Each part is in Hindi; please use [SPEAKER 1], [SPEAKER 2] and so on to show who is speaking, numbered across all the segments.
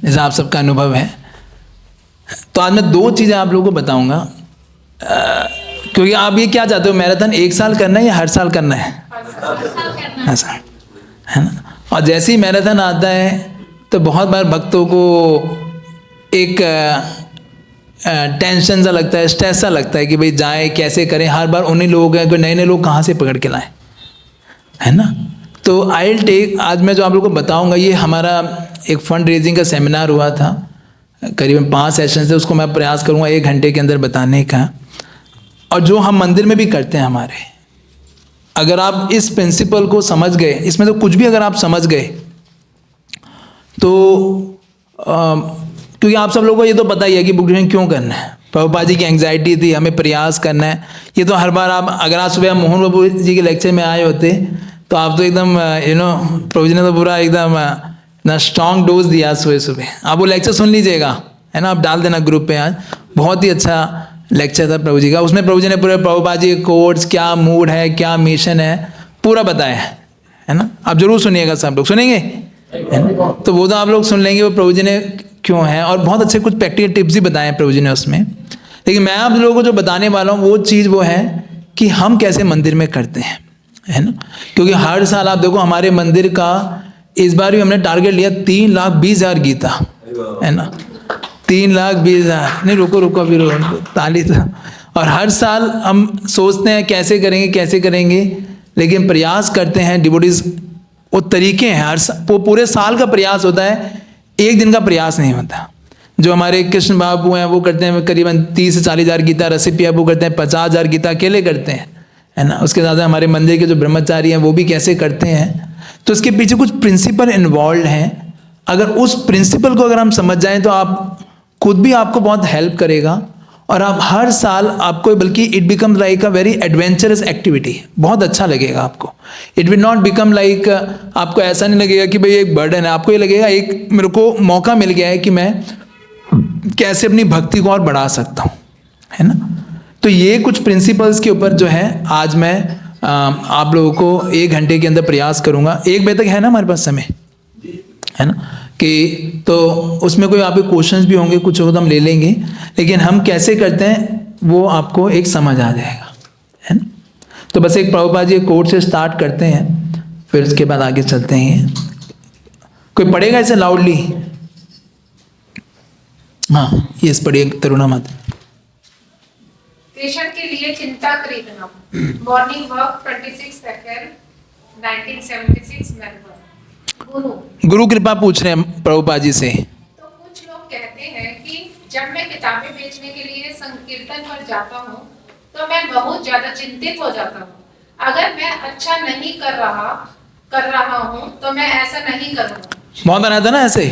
[SPEAKER 1] जैसा आप सबका अनुभव है। तो आज मैं 2 चीज़ें आप लोगों को बताऊंगा, क्योंकि आप ये क्या चाहते हो, मैराथन 1 साल करना है या हर साल करना है? हर साल, है ना। और जैसे ही मैराथन आता है तो बहुत बार भक्तों को एक टेंशन सा लगता है, स्ट्रेस सा लगता है कि भाई जाए कैसे करें, हर बार उन्हीं लोग हैं, कोई नए नए लोग कहाँ से पकड़ के लाएं, है ना। तो आई विल टेक, आज मैं जो आप लोगों को बताऊंगा ये हमारा एक फंड रेजिंग का सेमिनार हुआ था, करीबन 5 सेशन से, उसको मैं प्रयास करूंगा 1 घंटे के अंदर बताने का। और जो हम मंदिर में भी करते हैं हमारे, अगर आप इस प्रिंसिपल को समझ गए, इसमें तो कुछ भी अगर आप समझ गए तो क्योंकि आप सब लोगों को ये तो पता ही है कि बुक रीडिंग क्यों करना है। प्रभुपाद जी की एंग्जाइटी थी, हमें प्रयास करना है, ये तो हर बार आप, अगर आप सुबह मोहन बाबू जी के लेक्चर में आए होते तो आप तो एकदम प्रभु जी ने तो पूरा एकदम ना स्ट्रॉन्ग डोज दिया सुबह सुबह। आप वो लेक्चर सुन लीजिएगा, है ना, आप डाल देना ग्रुप पे, आज बहुत ही अच्छा लेक्चर था प्रभु जी का। उसमें प्रभु जी ने पूरे प्रभुपाद जी के कोर्स, क्या मूड है, क्या मिशन है, पूरा बताया है ना। आप जरूर सुनिएगा, सब लोग सुनेंगे, है ना। तो वो तो आप लोग सुन लेंगे वो प्रभु जी ने क्यों है, और बहुत अच्छे कुछ प्रैक्टिकल टिप्स भी बताए प्रभु जी ने उसमें। लेकिन मैं आप लोगों को जो बताने वाला हूँ वो चीज़ वो है कि हम कैसे मंदिर में करते हैं, है ना। क्योंकि हर साल आप देखो हमारे मंदिर का, इस बार भी हमने टारगेट लिया 3,20,000 गीता, है ना। 3,20,000 नहीं, रुको अभी ताली था। और हर साल हम सोचते हैं कैसे करेंगे कैसे करेंगे, लेकिन प्रयास करते हैं डिवोटीज, वो तरीके हैं, वो पूरे साल का प्रयास होता है, एक दिन का प्रयास नहीं होता। जो हमारे कृष्ण बाबू हैं वो करते हैं करीबन 30 से 40,000 गीता, रसिपी बाबू करते हैं 50,000 गीता अकेले करते हैं, है ना। उसके साथ हमारे मंदिर के जो ब्रह्मचारी हैं वो भी कैसे करते हैं। तो इसके पीछे कुछ प्रिंसिपल इन्वॉल्व हैं। अगर उस प्रिंसिपल को अगर हम समझ जाएं तो आप खुद भी, आपको बहुत हेल्प करेगा, और आप हर साल आपको, बल्कि it become like a very adventurous activity, बहुत अच्छा लगेगा आपको। It will not become like, आपको ऐसा नहीं लगेगा कि भाई एक बर्डन है, आपको ये लगेगा एक मेरे को मौका मिल गया है कि मैं कैसे अपनी भक्ति को और बढ़ा सकता हूँ, है ना। तो ये कुछ प्रिंसिपल्स के ऊपर जो है आज मैं आप लोगों को 1 घंटे के अंदर प्रयास करूँगा। 1 बजे तक है ना हमारे पास समय, है ना, कि तो उसमें कोई आपके क्वेश्चंस भी होंगे, कुछ हो तो हम ले लेंगे, लेकिन हम कैसे करते हैं वो आपको एक समझ आ जाएगा, है ना। तो बस एक प्रभुपाद जी कोट से स्टार्ट करते हैं, फिर उसके बाद आगे चलते हैं। कोई पढ़ेगा इसे लाउडली? हाँ, ये पढ़िए तरुणा माता।
[SPEAKER 2] कृष्ण के लिए चिंता खरीदना, मॉर्निंग वॉक 26 सेकंड 1976 मेलबर्न।
[SPEAKER 1] गुरु कृपा पूछ रहे हैं प्रभुपाद जी से।
[SPEAKER 2] तो कुछ लोग कहते हैं कि जब मैं किताबें बेचने के लिए संकीर्तन पर जाता हूँ तो मैं बहुत ज्यादा चिंतित हो जाता हूँ। अगर मैं अच्छा नहीं कर रहा हूँ तो मैं ऐसा नहीं करूँगा।
[SPEAKER 1] बहुत बनाया था ना ऐसे,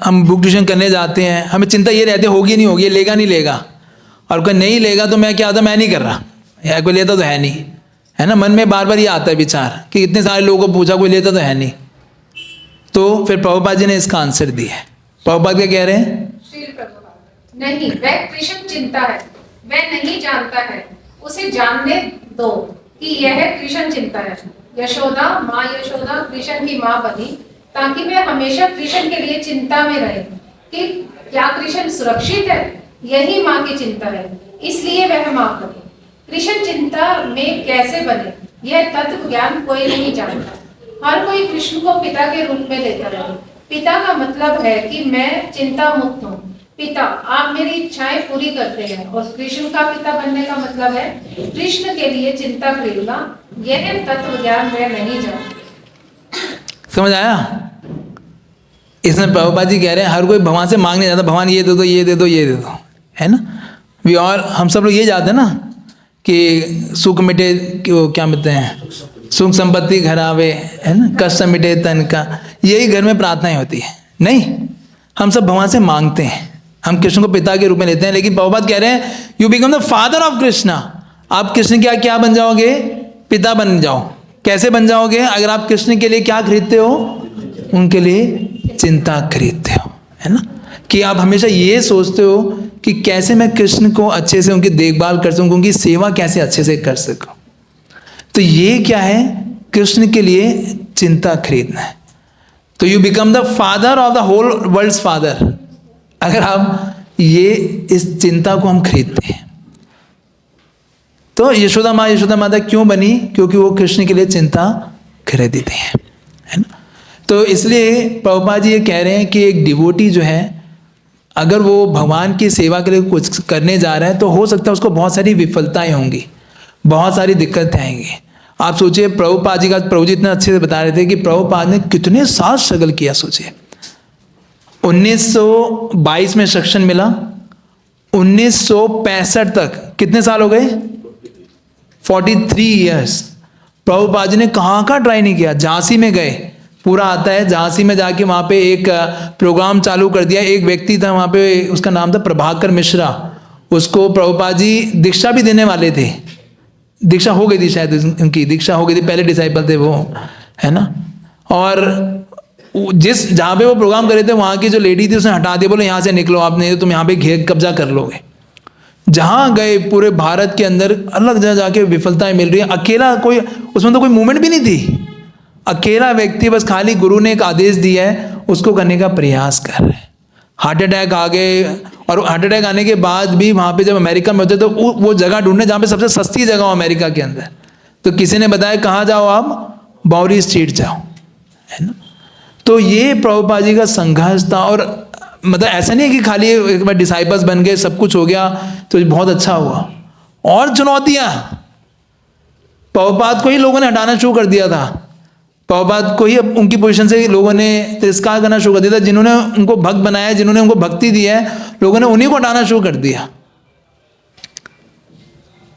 [SPEAKER 1] हम बुक ट्यूशन करने जाते हैं, हमें चिंता ये रहती है होगी नहीं होगी, लेगा नहीं लेगा, और कोई नहीं लेगा तो मैं क्या होता, मैं नहीं कर रहा, या कोई लेता तो है नहीं, है ना। मन में बार बार ये आता है विचार कि इतने सारे लोगों को पूछा, कोई लेता तो है नहीं। तो फिर प्रभुपाद जी ने इसका आंसर दिया है। प्रभुपाद क्या कह रहे हैं?
[SPEAKER 2] श्री प्रभुपाद, नहीं, वह कृष्ण चिंता है, वह नहीं जानता है, उसे जानने दो कि यह कृष्ण चिंता है। यशोदा, माँ यशोदा कृष्ण की माँ बनी ताकि वह हमेशा कृष्ण के लिए चिंता में रहे कि क्या कृष्ण सुरक्षित है, यही माँ की चिंता है, इसलिए वह माँ बनी। कृष्ण चिंता में कैसे बने यह तत्व ज्ञान कोई नहीं जानता। हर कोई कृष्ण को पिता के रूप में लेता है। पिता का मतलब है कि मैं चिंता मुक्त हूँ। पिता, आप मेरी इच्छाएं पूरी करते हैं, और कृष्ण का पिता बनने का मतलब है कृष्ण के लिए चिंता खरीदना। यह तत्व ज्ञान वह नहीं जानता।
[SPEAKER 1] समझ आया? इसमें प्रभुपाद जी कह रहे हैं हर कोई भगवान से मांगने जाता, भगवान ये दे दो ये दे दो ये दे दो, है ना। वी और हम सब लोग ये जाते हैं ना कि सुख मिटे, वो क्या मिलते हैं, सुख संपत्ति घर आवे, है ना, कष्ट मिटे तन का, यही घर में प्रार्थनाएं होती है। नहीं, हम सब भगवान से मांगते हैं, हम कृष्ण को पिता के रूप में लेते हैं। लेकिन प्रभुपाद कह रहे हैं you become the father of Krishna. आप कृष्ण क्या क्या बन जाओगे? पिता बन जाओ। कैसे बन जाओगे? अगर आप कृष्ण के लिए क्या खरीदते हो? उनके लिए चिंता खरीदते हो, है ना। कि आप हमेशा ये सोचते हो कि कैसे मैं कृष्ण को अच्छे से उनकी देखभाल कर सकूं, उनकी सेवा कैसे अच्छे से कर सकूं। तो ये क्या है? कृष्ण के लिए चिंता खरीदना है। तो you become the father of the whole world's father. अगर आप ये इस चिंता को हम खरीदते हैं तो यशोदा माता क्यों बनी? क्योंकि वो कृष्ण के लिए चिंता खरीदते हैं, है ना। तो इसलिए प्रभुपाद जी ये कह रहे हैं कि एक डिवोटी जो है अगर वो भगवान की सेवा के लिए कुछ करने जा रहा है तो हो सकता है उसको बहुत सारी विफलताएं होंगी, बहुत सारी दिक्कतें आएंगी। आप सोचिए प्रभुपाद जी इतना अच्छे से बता रहे थे कि प्रभुपाद ने कितने साल स्ट्रगल किया। सोचिए 1922 में सेक्शन मिला, 1965 तक कितने साल हो गए? 43 ईयर्स। प्रभुपाद जी ने कहाँ ट्राई नहीं किया। झांसी में गए, पूरा आता है, झांसी में जाके वहाँ पे एक प्रोग्राम चालू कर दिया। एक व्यक्ति था वहाँ पे, उसका नाम था प्रभाकर मिश्रा। उसको प्रभुपाद जी दीक्षा भी देने वाले थे, दीक्षा हो गई थी शायद, उनकी दीक्षा हो गई थी, पहले डिसाइपल थे वो, है ना। और जहाँ पे वो प्रोग्राम कर रहे थे वहाँ की जो लेडी थी उसने हटा दिया, बोले यहाँ से निकलो आप, नहीं तो तुम यहाँ पे घेर कब्जा कर लोगे। जहाँ गए पूरे भारत के अंदर अलग जगह जाके विफलताएं मिल रही है। अकेला कोई, उसमें तो कोई मूवमेंट भी नहीं थी, अकेला व्यक्ति बस खाली गुरु ने एक आदेश दिया है उसको करने का प्रयास कर रहे हैं। हार्ट अटैक आ गए, और हार्ट अटैक आने के बाद भी वहाँ पे जब अमेरिका में होते तो वो जगह ढूंढने जहाँ पे सबसे सस्ती जगह हो अमेरिका के अंदर, तो किसी ने बताया कहाँ जाओ आप, बाउरी स्ट्रीट जाओ, है ना। तो ये प्रभुपाद जी का संघर्ष था। और मतलब ऐसा नहीं है कि खाली एक बार डिसाइपल्स बन गए सब कुछ हो गया तो बहुत अच्छा हुआ, और चुनौतियाँ। प्रभुपाद को ही लोगों ने हटाना शुरू कर दिया था, प्रभुपाद को ही उनकी पोजीशन से लोगों ने तिरस्कार करना शुरू कर दिया था। जिन्होंने उनको भक्त बनाया, जिन्होंने उनको भक्ति दी है, लोगों ने उन्हीं को हटाना शुरू कर दिया।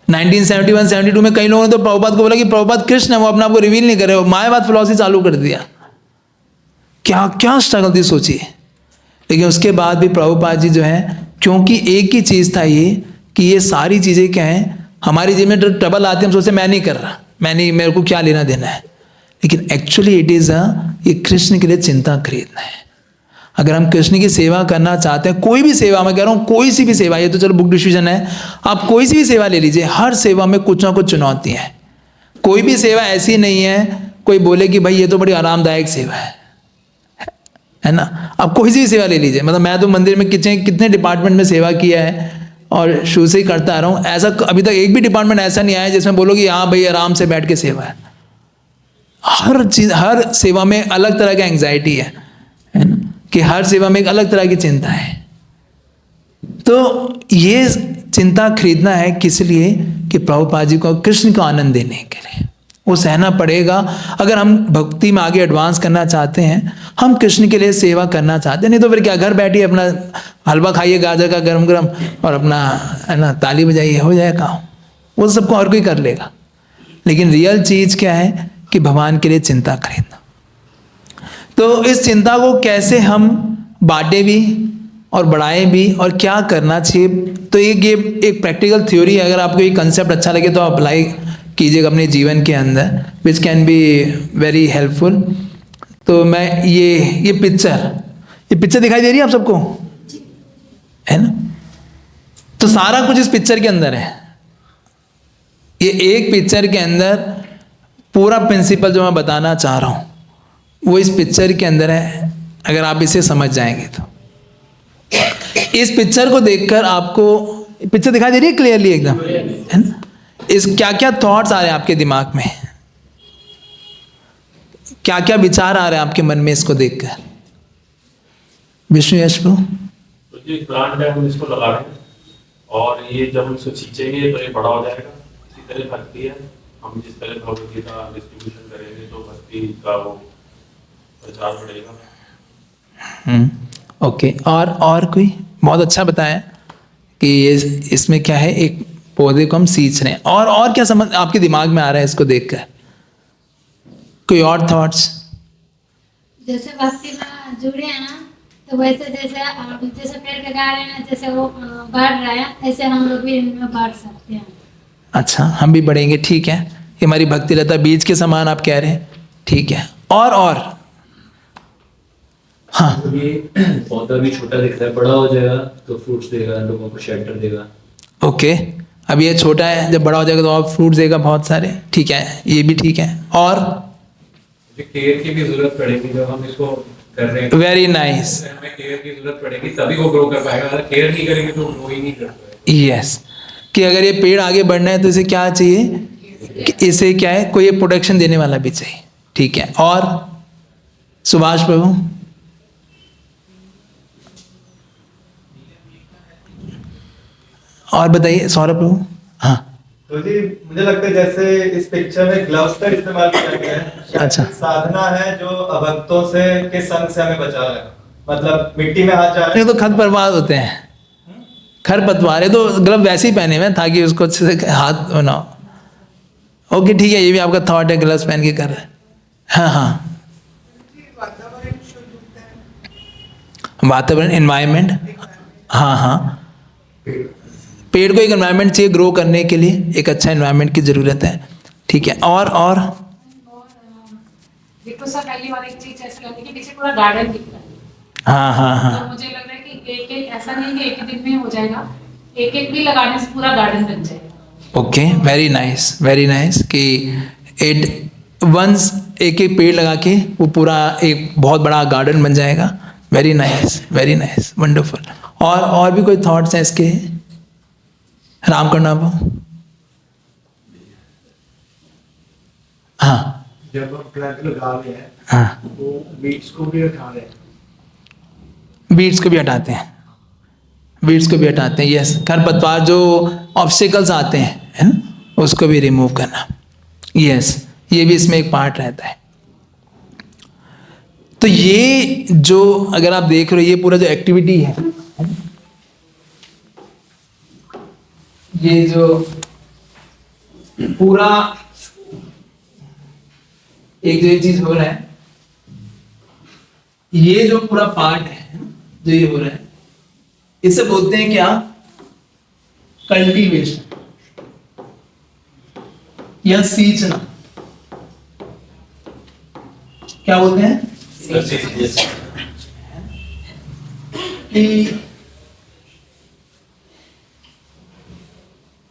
[SPEAKER 1] 1971-72 में कई लोगों ने तो प्रभुपाद को बोला कि प्रभुपाद कृष्ण है, वो अपने आप को रिवील नहीं कर रहे, मायावाद फिलॉसफी चालू कर दिया। क्या क्या स्ट्रगल थी सोचिए। लेकिन उसके बाद भी प्रभुपाद जी जो है, क्योंकि एक ही चीज़ था ये कि ये सारी चीज़ें क्या हैं, हमारी जीवन में ट्रबल आती है, हम सोचते मैं नहीं कर रहा, मैं नहीं, मेरे को क्या लेना देना है। लेकिन एक्चुअली इट इज़ ये कृष्ण के लिए चिंता खरीदना है। अगर हम कृष्ण की सेवा करना चाहते हैं, कोई भी सेवा, मैं कह रहा हूँ कोई सी भी सेवा, ये तो चलो बुक डिसीजन है, आप कोई सी भी सेवा ले लीजिए, हर सेवा में कुछ ना कुछ चुनौती है। कोई भी सेवा ऐसी नहीं है कोई बोले कि भाई ये तो बड़ी आरामदायक सेवा है ना। आप कोई सी भी सेवा ले लीजिए, मतलब मैं तो मंदिर में कितने डिपार्टमेंट में सेवा किया है और शुरू से ही करता आ रहा हूँ। ऐसा अभी तक एक भी डिपार्टमेंट ऐसा नहीं आया जिसमें बोलो कि हाँ भाई आराम से बैठ के सेवा है। हर चीज, हर सेवा में अलग तरह का एंग्जाइटी है ना, कि हर सेवा में एक अलग तरह की चिंता है। तो ये चिंता खरीदना है किस लिए? कि प्रभुपाद जी को कृष्ण को आनंद देने के लिए। वो सहना पड़ेगा। अगर हम भक्ति में आगे एडवांस करना चाहते हैं, हम कृष्ण के लिए सेवा करना चाहते हैं, नहीं तो फिर क्या, घर बैठिए अपना हलवा खाइए गाजर का गरम गरम और अपना, है ना, ताली बजाइए, हो जाए काम। वो सबको और कोई कर लेगा। लेकिन रियल चीज क्या है कि भगवान के लिए चिंता खरीदना। तो इस चिंता को कैसे हम बांटे भी और बढ़ाएं भी, और क्या करना चाहिए, तो ये एक प्रैक्टिकल थ्योरी है। अगर आपको ये कंसेप्ट अच्छा लगे तो अप्लाई कीजिएगा अपने जीवन के अंदर, which can be very helpful. तो मैं ये पिक्चर दिखाई दे रही है आप सबको, है ना। तो सारा कुछ इस पिक्चर के अंदर है। ये एक पिक्चर के अंदर पूरा प्रिंसिपल जो मैं बताना चाह रहा हूं वो इस पिक्चर के अंदर है। अगर आप इसे समझ जाएंगे तो इस पिक्चर को देखकर आपको, पिक्चर दिखाई दे रही है क्लियरली एकदम, है ना। इस क्या क्या थॉट्स आ रहे हैं आपके दिमाग में, क्या क्या विचार आ रहे हैं आपके मन में इसको देखकर? विष्णु यश प्रभु,
[SPEAKER 3] तो ये प्लांट है, हम इसको लगा रहे हैं और ये जब हम इसको सींचेंगे तो ये बड़ा हो जाएगा। इसी तरह भक्ति है, हम जिस तरह भगवद गीता डिस्ट्रीब्यूशन करेंगे तो भक्ति का वो प्रचार बढ़ेगा।
[SPEAKER 1] ओके। और कोई बहुत अच्छा बताया कि ये इसमें क्या है, एक पौधे को हम सींच रहे हैं। और क्या समझ आपके दिमाग में आ रहा है इसको देखकर? कोई और थॉट्स?
[SPEAKER 4] जैसे भक्ति में जुड़े हैं ना, तो वैसे जैसे पेड़ लगा रहे हैं ना, जैसे वो बढ़ रहा है, ऐसे हम लोग भी इनमें बढ़ सकते हैं।
[SPEAKER 1] अच्छा, हम भी बढ़ेंगे, ठीक है। ये हमारी भक्ति लता बीज के समान आप कह रहे हैं, ठीक है। और हाँ,
[SPEAKER 5] ये पौधा भी छोटा दिख रहा है, बड़ा हो जाएगा तो फ्रूट्स देगा, लोगों को शेल्टर देगा।
[SPEAKER 1] ओके, अब ये छोटा है, जब बड़ा हो जाएगा तो और फ्रूट्स देगा बहुत सारे, ठीक है, ये भी ठीक है। और
[SPEAKER 5] केयर की भी जरूरत पड़ेगी जब हम इसको कर रहे हैं।
[SPEAKER 1] वेरी नाइस,
[SPEAKER 5] हमें केयर की जरूरत पड़ेगी तभी वो ग्रो कर पाएगा, अगर केयर नहीं करेंगे तो ग्रो ही नहीं कर पाएगा।
[SPEAKER 1] यस, कि अगर ये पेड़ आगे बढ़ना है तो इसे क्या चाहिए, कि इसे क्या है, कोई प्रोटेक्शन देने वाला भी चाहिए। ठीक है, और सुभाष प्रभु? और बताइए सौरभ प्रभु। हाँ,
[SPEAKER 6] तो जी मुझे लगता है जैसे इस पिक्चर में ग्लव्स का इस्तेमाल किया गया है, शायद
[SPEAKER 1] अच्छा।
[SPEAKER 6] एक साधना है जो अभक्तों से के संग से हमें बचा रहा है। मतलब मिट्टी में हाथ जा रहे
[SPEAKER 1] ये तो खरपतवार होते हैं, खरपतवार है, तो ग्लव वैसे ही पहने हुए हैं ताकि उसको अच्छे से हाथ बनाओ। ओके ठीक है, ये भी आपका थॉट है, ग्लव्स पहन के कर रहे हैं। हाँ हाँ, वातावरण, एनवायरनमेंट, हाँ हाँ, पेड़ को एक एनवायरनमेंट चाहिए ग्रो करने के लिए, एक अच्छा एनवायरनमेंट की ज़रूरत है। ठीक है, और
[SPEAKER 2] देखो सर, पहली बार एक चीज ऐसी लगी कि पीछे पूरा गार्डन दिख रहा है।
[SPEAKER 1] हाँ हाँ
[SPEAKER 2] तो
[SPEAKER 1] हाँ,
[SPEAKER 2] मुझे लग रहा है कि एक एक ऐसा नहीं कि एक ही दिन में हो जाएगा, एक एक भी लगाने से पूरा गार्डन बन जाएगा।
[SPEAKER 1] ओके, वेरी नाइस कि इट वंस एक एक पेड़ लगा के वो पूरा एक बहुत बड़ा गार्डन बन जाएगा। Very nice, wonderful. और भी कोई थॉट्स हैं इसके? राम करना वो, हाँ
[SPEAKER 7] जब हम प्लांट लगा रहे हैं
[SPEAKER 1] हाँ,
[SPEAKER 7] तो बीट्स को भी हटा रहे हैं।
[SPEAKER 1] बीड्स को भी हटाते हैं, यस, खरपतवार जो ऑब्स्टिकल्स आते हैं, है ना, उसको भी रिमूव करना। यस, ये भी इसमें एक पार्ट रहता है। तो ये जो अगर आप देख रहे हो, ये पूरा जो एक्टिविटी है, ये जो पूरा एक जो ये चीज हो रहा है, ये जो पूरा पार्ट है जो ये हो रहा है, इसे बोलते हैं क्या, कल्टीवेशन या सींचना। क्या बोलते हैं कि,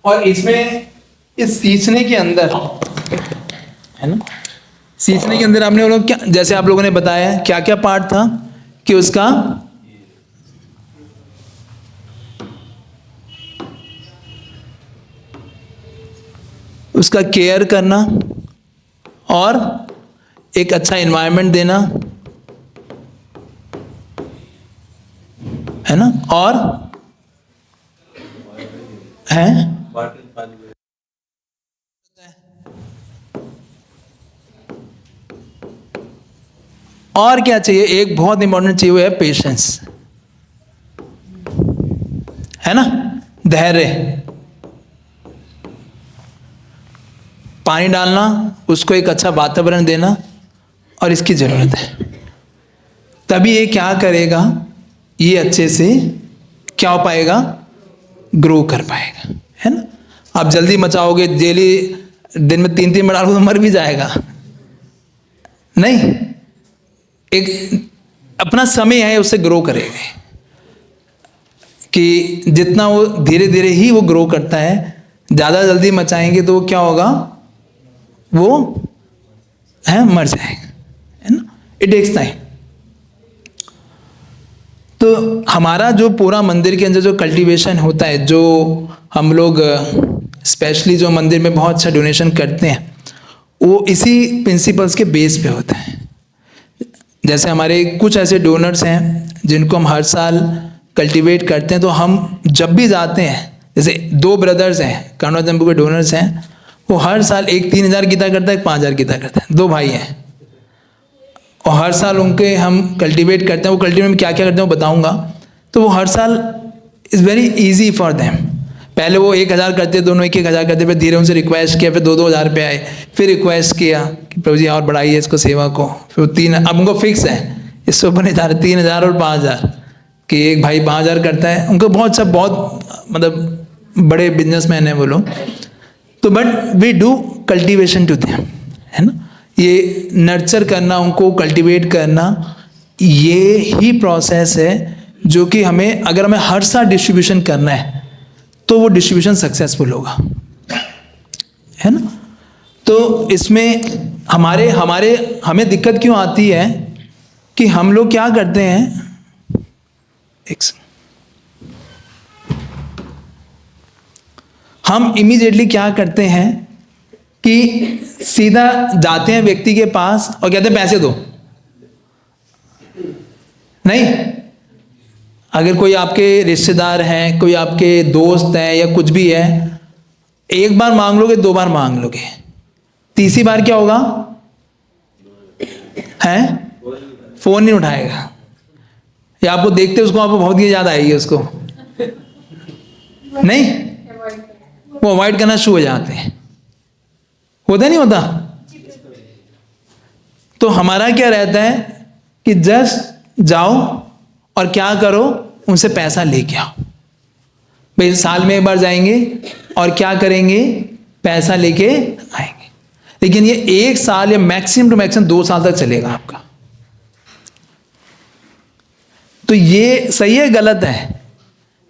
[SPEAKER 1] और इसमें इस सींचने के अंदर, है ना, सींचने के अंदर आपने लोग क्या, जैसे आप लोगों ने बताया क्या क्या पार्ट था कि उसका केयर करना और एक अच्छा एनवायरनमेंट देना, है ना, और है और क्या चाहिए, एक बहुत इंपॉर्टेंट चाहिए, वो है पेशेंस, है ना, धैर्य, पानी डालना, उसको एक अच्छा वातावरण देना, और इसकी जरूरत है। तभी ये क्या करेगा, ये अच्छे से क्या हो पाएगा, ग्रो कर पाएगा, है ना। आप जल्दी मचाओगे, डेली दिन में 3-3 बार डालोगे तो मर भी जाएगा, नहीं, एक अपना समय है, उससे ग्रो करेंगे, कि जितना वो धीरे धीरे ही वो ग्रो करता है। ज़्यादा जल्दी मचाएंगे तो वो क्या होगा, वो है मर जाएगा, है ना, इट टेक्स टाइम। तो हमारा जो पूरा मंदिर के अंदर जो कल्टीवेशन होता है, जो हम लोग स्पेशली जो मंदिर में बहुत अच्छा डोनेशन करते हैं, वो इसी प्रिंसिपल्स के बेस पे होता है। जैसे हमारे कुछ ऐसे डोनर्स हैं जिनको हम हर साल कल्टीवेट करते हैं, तो हम जब भी जाते हैं, जैसे 2 ब्रदर्स हैं करुणा जम्बू के डोनर्स हैं, वो हर साल एक 3000 गीता करता है, एक 5000 गीता करता है, 2 भाई हैं, और हर साल उनके हम कल्टीवेट करते हैं। वो कल्टीवेट में क्या क्या करते हैं वो बताऊंगा। तो वो हर साल is very easy for them. पहले वो 1000 करते, दोनों 1-1000 करते, फिर धीरे उनसे रिक्वेस्ट किया, फिर 2-2000 रुपये आए, फिर रिक्वेस्ट किया कि प्रभु जी और बढ़ाइए इसको सेवा को, फिर 3, अब उनको फिक्स है, इससे ऊपर नहीं जा रहे, 3000 और 5000, कि एक भाई 5000 करता है, उनको बहुत सब, बहुत मतलब बड़े बिजनेसमैन हैं वो लोग। तो but we do cultivation to them, है ना, ये नर्चर करना, उनको कल्टीवेट करना, ये ही प्रोसेस है जो कि हमें, अगर हमें हर साल डिस्ट्रीब्यूशन करना है तो वो डिस्ट्रीब्यूशन सक्सेसफुल होगा, है ना। तो इसमें हमें दिक्कत क्यों आती है कि हम लोग क्या करते हैं, हम इमीडिएटली क्या करते हैं कि सीधा जाते हैं व्यक्ति के पास और कहते हैं पैसे दो। नहीं, अगर कोई आपके रिश्तेदार हैं, कोई आपके दोस्त हैं या कुछ भी है, एक बार मांग लोगे, 2 बार मांग लोगे, तीसरी बार क्या होगा, हैं, फोन नहीं उठाएगा, या आपको देखते उसको आपको बहुत ही याद आएगी उसको, नहीं, वो अवॉइड करना शुरू हो जाते हैं। होता नहीं होता? तो हमारा क्या रहता है कि जस्ट जाओ और क्या करो, उनसे पैसा लेके आओ। भाई साल में एक बार जाएंगे और क्या करेंगे, पैसा लेके आएंगे। लेकिन ये 1 साल या मैक्सिमम टू मैक्सिमम 2 साल तक चलेगा आपका। तो ये सही है गलत है?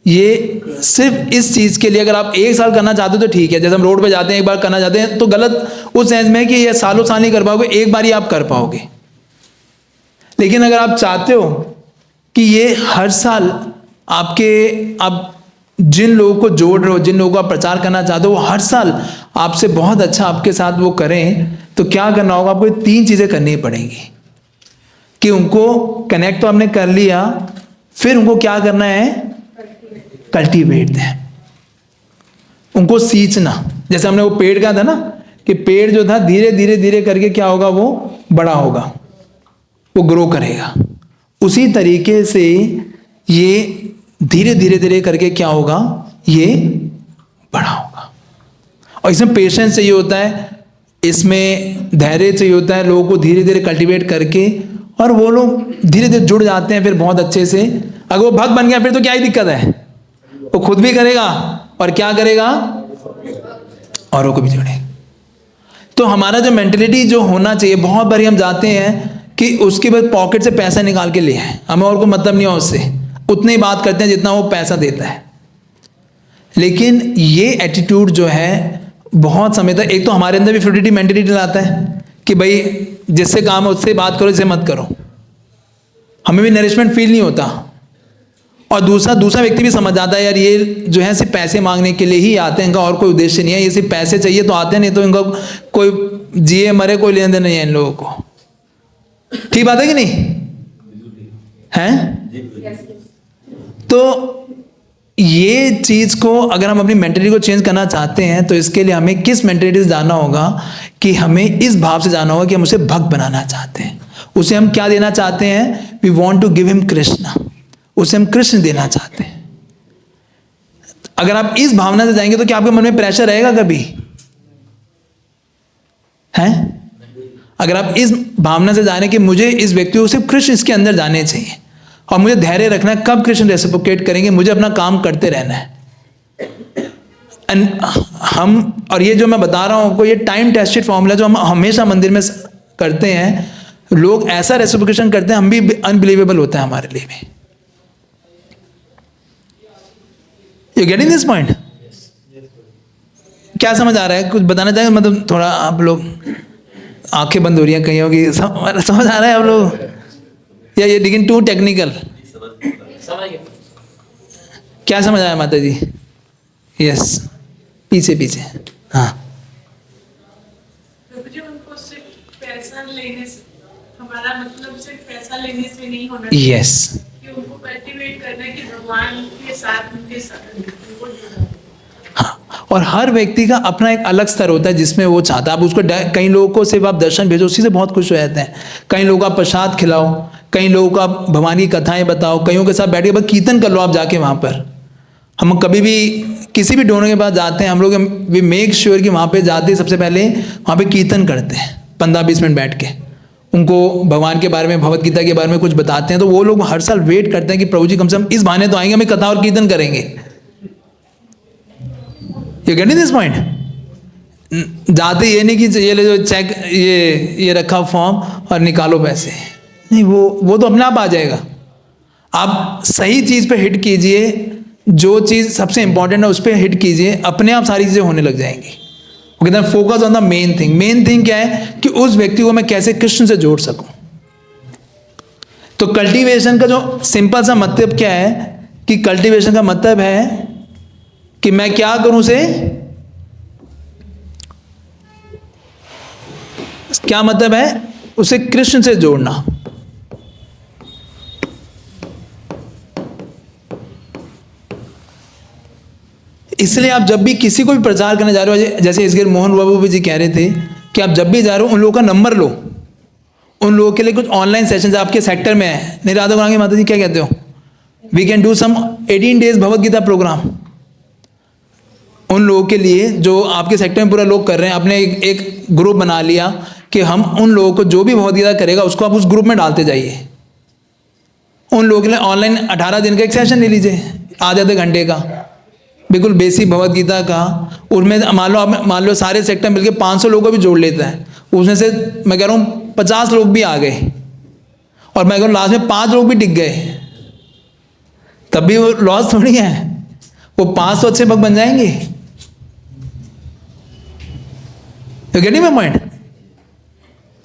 [SPEAKER 1] ये सिर्फ इस चीज के लिए, अगर आप 1 साल करना चाहते हो तो ठीक है, जैसे हम रोड पे जाते हैं 1 बार करना चाहते हैं तो गलत उस सेंस में कि ये सालों साल नहीं कर पाओगे, एक बार ही आप कर पाओगे। लेकिन अगर आप चाहते हो कि ये हर साल आप जिन लोगों को जोड़ रहे हो, जिन लोगों का प्रचार करना चाहते हो, वो हर साल आपसे बहुत अच्छा आपके साथ वो करें, तो क्या करना होगा, आपको 3 चीजें करनी पड़ेंगी। कि उनको कनेक्ट तो आपने कर लिया, फिर उनको क्या करना है, कल्टीवेट है, उनको सींचना। जैसे हमने वो पेड़ का था ना, कि पेड़ जो था धीरे धीरे धीरे करके क्या होगा, वो बड़ा होगा, वो ग्रो करेगा। उसी तरीके से ये धीरे धीरे धीरे करके क्या होगा, ये बड़ा होगा। और इसमें पेशेंस चाहिए होता है, इसमें धैर्य चाहिए होता है, लोगों को धीरे धीरे कल्टीवेट करके, और वो लोग धीरे धीरे जुड़ जाते हैं फिर बहुत अच्छे से। अगर वो भक्त बन गया फिर तो क्या ही दिक्कत है, वो खुद भी करेगा और क्या करेगा, औरों को भी जोड़ेगा। तो हमारा जो मेंटेलिटी जो होना चाहिए, बहुत बारी हम जाते हैं कि उसके बाद पॉकेट से पैसा निकाल के ले आए, हमें और को मतलब नहीं है उससे, उतनी बात करते हैं जितना वो पैसा देता है। लेकिन ये एटीट्यूड जो है बहुत समय तक, एक तो हमारे अंदर भी फ्यूडिटी मेंटेलिटी लाता है कि भाई जिससे काम है उससे बात करो, इससे मत करो, हमें भी नरिशमेंट फील नहीं होता। और दूसरा व्यक्ति भी समझ आता है, यार ये जो है सिर्फ पैसे मांगने के लिए ही आते हैं, इनका और कोई उद्देश्य नहीं है, ये सिर्फ पैसे चाहिए तो आते हैं, नहीं तो इनका कोई जिए मरे कोई लेन देन नहीं है इन लोगों को। ठीक बात है कि नहीं है? तो ये चीज को अगर हम अपनी मेंटेलिटी को चेंज करना चाहते हैं, तो इसके लिए हमें किस मेंटेलिटी से जाना होगा, कि हमें इस भाव से जाना होगा कि हम उसे भक्त बनाना चाहते हैं। उसे हम क्या देना चाहते हैं, we want to give him Krishna, उसे हम कृष्ण देना चाहते हैं। अगर आप इस भावना से जाएंगे तो क्या आपके मन में प्रेशर रहेगा कभी, है? अगर आप इस भावना से जाने कि मुझे इस व्यक्ति को सिर्फ कृष्ण इसके अंदर जाने चाहिए, और मुझे धैर्य रखना है, कब कृष्ण रेसिप्रोकेट करेंगे, मुझे अपना काम करते रहना है। और ये जो मैं बता रहा हूं आपको, ये टाइम टेस्टेड फॉर्मूला जो हम हमेशा मंदिर में करते हैं, लोग ऐसा रेसिप्रोकेशन करते हैं, हम भी अनबिलीवेबल होता है हमारे लिए भी। You getting this point? क्या समझ आ रहा है? कुछ बताना चाहेंगे? मतलब थोड़ा आप लोग आंखें बंद हो रही हैं कहीं होगी, समझ आ रहा है आप लोग, या ये लेकिन टू टेक्निकल? क्या समझ आया माता जी? यस, पीछे पीछे, हाँ।
[SPEAKER 8] जी उनको सिर्फ पैसा लेने से, हमारा मतलब सिर्फ पैसा लेने से नहीं होना
[SPEAKER 1] यस,
[SPEAKER 8] कि उनको कल्टीवेट करना है कि भगवान के साथ उनके साथ उनको जुड़ा।
[SPEAKER 1] हाँ। और हर व्यक्ति का अपना एक अलग स्तर होता है जिसमें वो चाहता है। आप उसको कई लोगों को सिर्फ आप दर्शन भेजो, उसी से बहुत खुश हो जाते हैं। कई लोगों का प्रसाद खिलाओ, कई लोगों का भगवान की कथाएं बताओ, कईयों के साथ बैठ के बस कीर्तन कर लो आप जाके वहाँ पर। हम कभी भी किसी भी डोनर के पास जाते हैं, हम लोग वी मेक श्योर कि वहाँ पे जाते सबसे पहले वहाँ पे कीर्तन करते हैं 15-20 मिनट बैठ के, उनको भगवान के बारे में, भगवत गीता के बारे में कुछ बताते हैं। तो वो लोग हर साल वेट करते हैं कि प्रभु जी कम से कम इस बहाने तो आएंगे, हमें कथा और कीर्तन करेंगे। You getting this point? जाते ये नहीं कि ये ले जो चेक, ये रखा फॉर्म और निकालो पैसे, नहीं, वो तो अपने आप आ जाएगा। आप सही चीज पे हिट कीजिए, जो चीज सबसे इंपॉर्टेंट है उस पर हिट कीजिए, अपने आप सारी चीजें होने लग जाएंगी। वो कहते हैं focus on the main thing. Main thing क्या है कि उस व्यक्ति को मैं कैसे कृष्ण से जोड़ सकूं। तो कल्टीवेशन का जो सिंपल सा मतलब क्या है कि कल्टीवेशन का मतलब है कि मैं क्या करूं उसे, क्या मतलब है, उसे कृष्ण से जोड़ना। इसलिए आप जब भी किसी को भी प्रचार करने जा रहे हो, जैसे इसके मोहन बाबू जी कह रहे थे कि आप जब भी जा रहे हो उन लोगों का नंबर लो, उन लोगों के लिए कुछ ऑनलाइन सेशंस आपके सेक्टर में है। नहीं राधा गुणांगी माता जी क्या कहते हो, we can do some 18 days Bhagavad Gita programme. उन लोगों के लिए जो आपके सेक्टर में पूरा लोग कर रहे हैं, आपने एक ग्रुप बना लिया कि हम उन लोगों को जो भी भगवत गीता करेगा उसको आप उस ग्रुप में डालते जाइए। उन लोगों के लिए ऑनलाइन 18 दिन का एक सेशन ले लीजिए, आधे घंटे का, बिल्कुल बेसिक भगवत गीता का। उसमें मान लो सारे सेक्टर मिलकर 500 लोगों को भी जोड़ लेता है, उसमें से मैं कह रहा हूँ 50 लोग भी आ गए, और मैं कह रहा हूँ लास्ट में 5 लोग भी टिक गए, तब भी वो लॉस थोड़ी है, वो 500 अच्छे भक्त बन जाएंगे। You getting my point?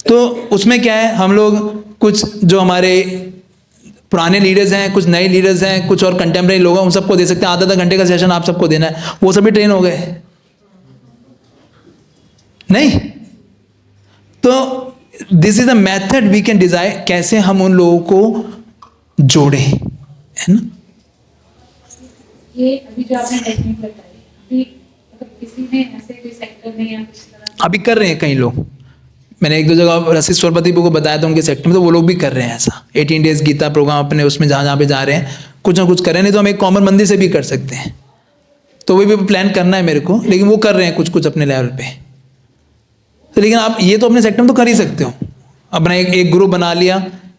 [SPEAKER 1] तो उसमें क्या है, हम लोग कुछ जो हमारे पुराने लीडर्स हैं, कुछ नए लीडर्स हैं, कुछ और कंटेम्प्रेरी लोग हैं, उन सबको दे सकते हैं। आधा घंटे का सेशन आप सबको देना है, वो सभी ट्रेन हो गए नहीं? तो this is the method we can design, कैसे हम उन लोगों को जोड़े, है ना?
[SPEAKER 2] ये अभी जो आपने टेक्निक बताई, अभी मतलब किसी ने ऐसे कोई सेक्टर में या किस तरह
[SPEAKER 1] अभी कर रहे हैं कई लोग। मैंने 1-2 जगह रसिक स्वरपति को बताया था उनके सेक्टर में, तो वो लोग भी कर रहे हैं ऐसा 18 days गीता प्रोग्राम अपने उसमें जहाँ पे जा रहे हैं, कुछ ना कुछ कर रहे हैं। नहीं तो हम एक कॉमन मंदिर से भी कर सकते हैं, तो वो भी प्लान करना है मेरे को, लेकिन वो कर रहे हैं कुछ कुछ अपने लेवल पे। तो लेकिन आप ये तो अपने सेक्टर में तो कर ही सकते हो, अपना एक ग्रुप बना लिया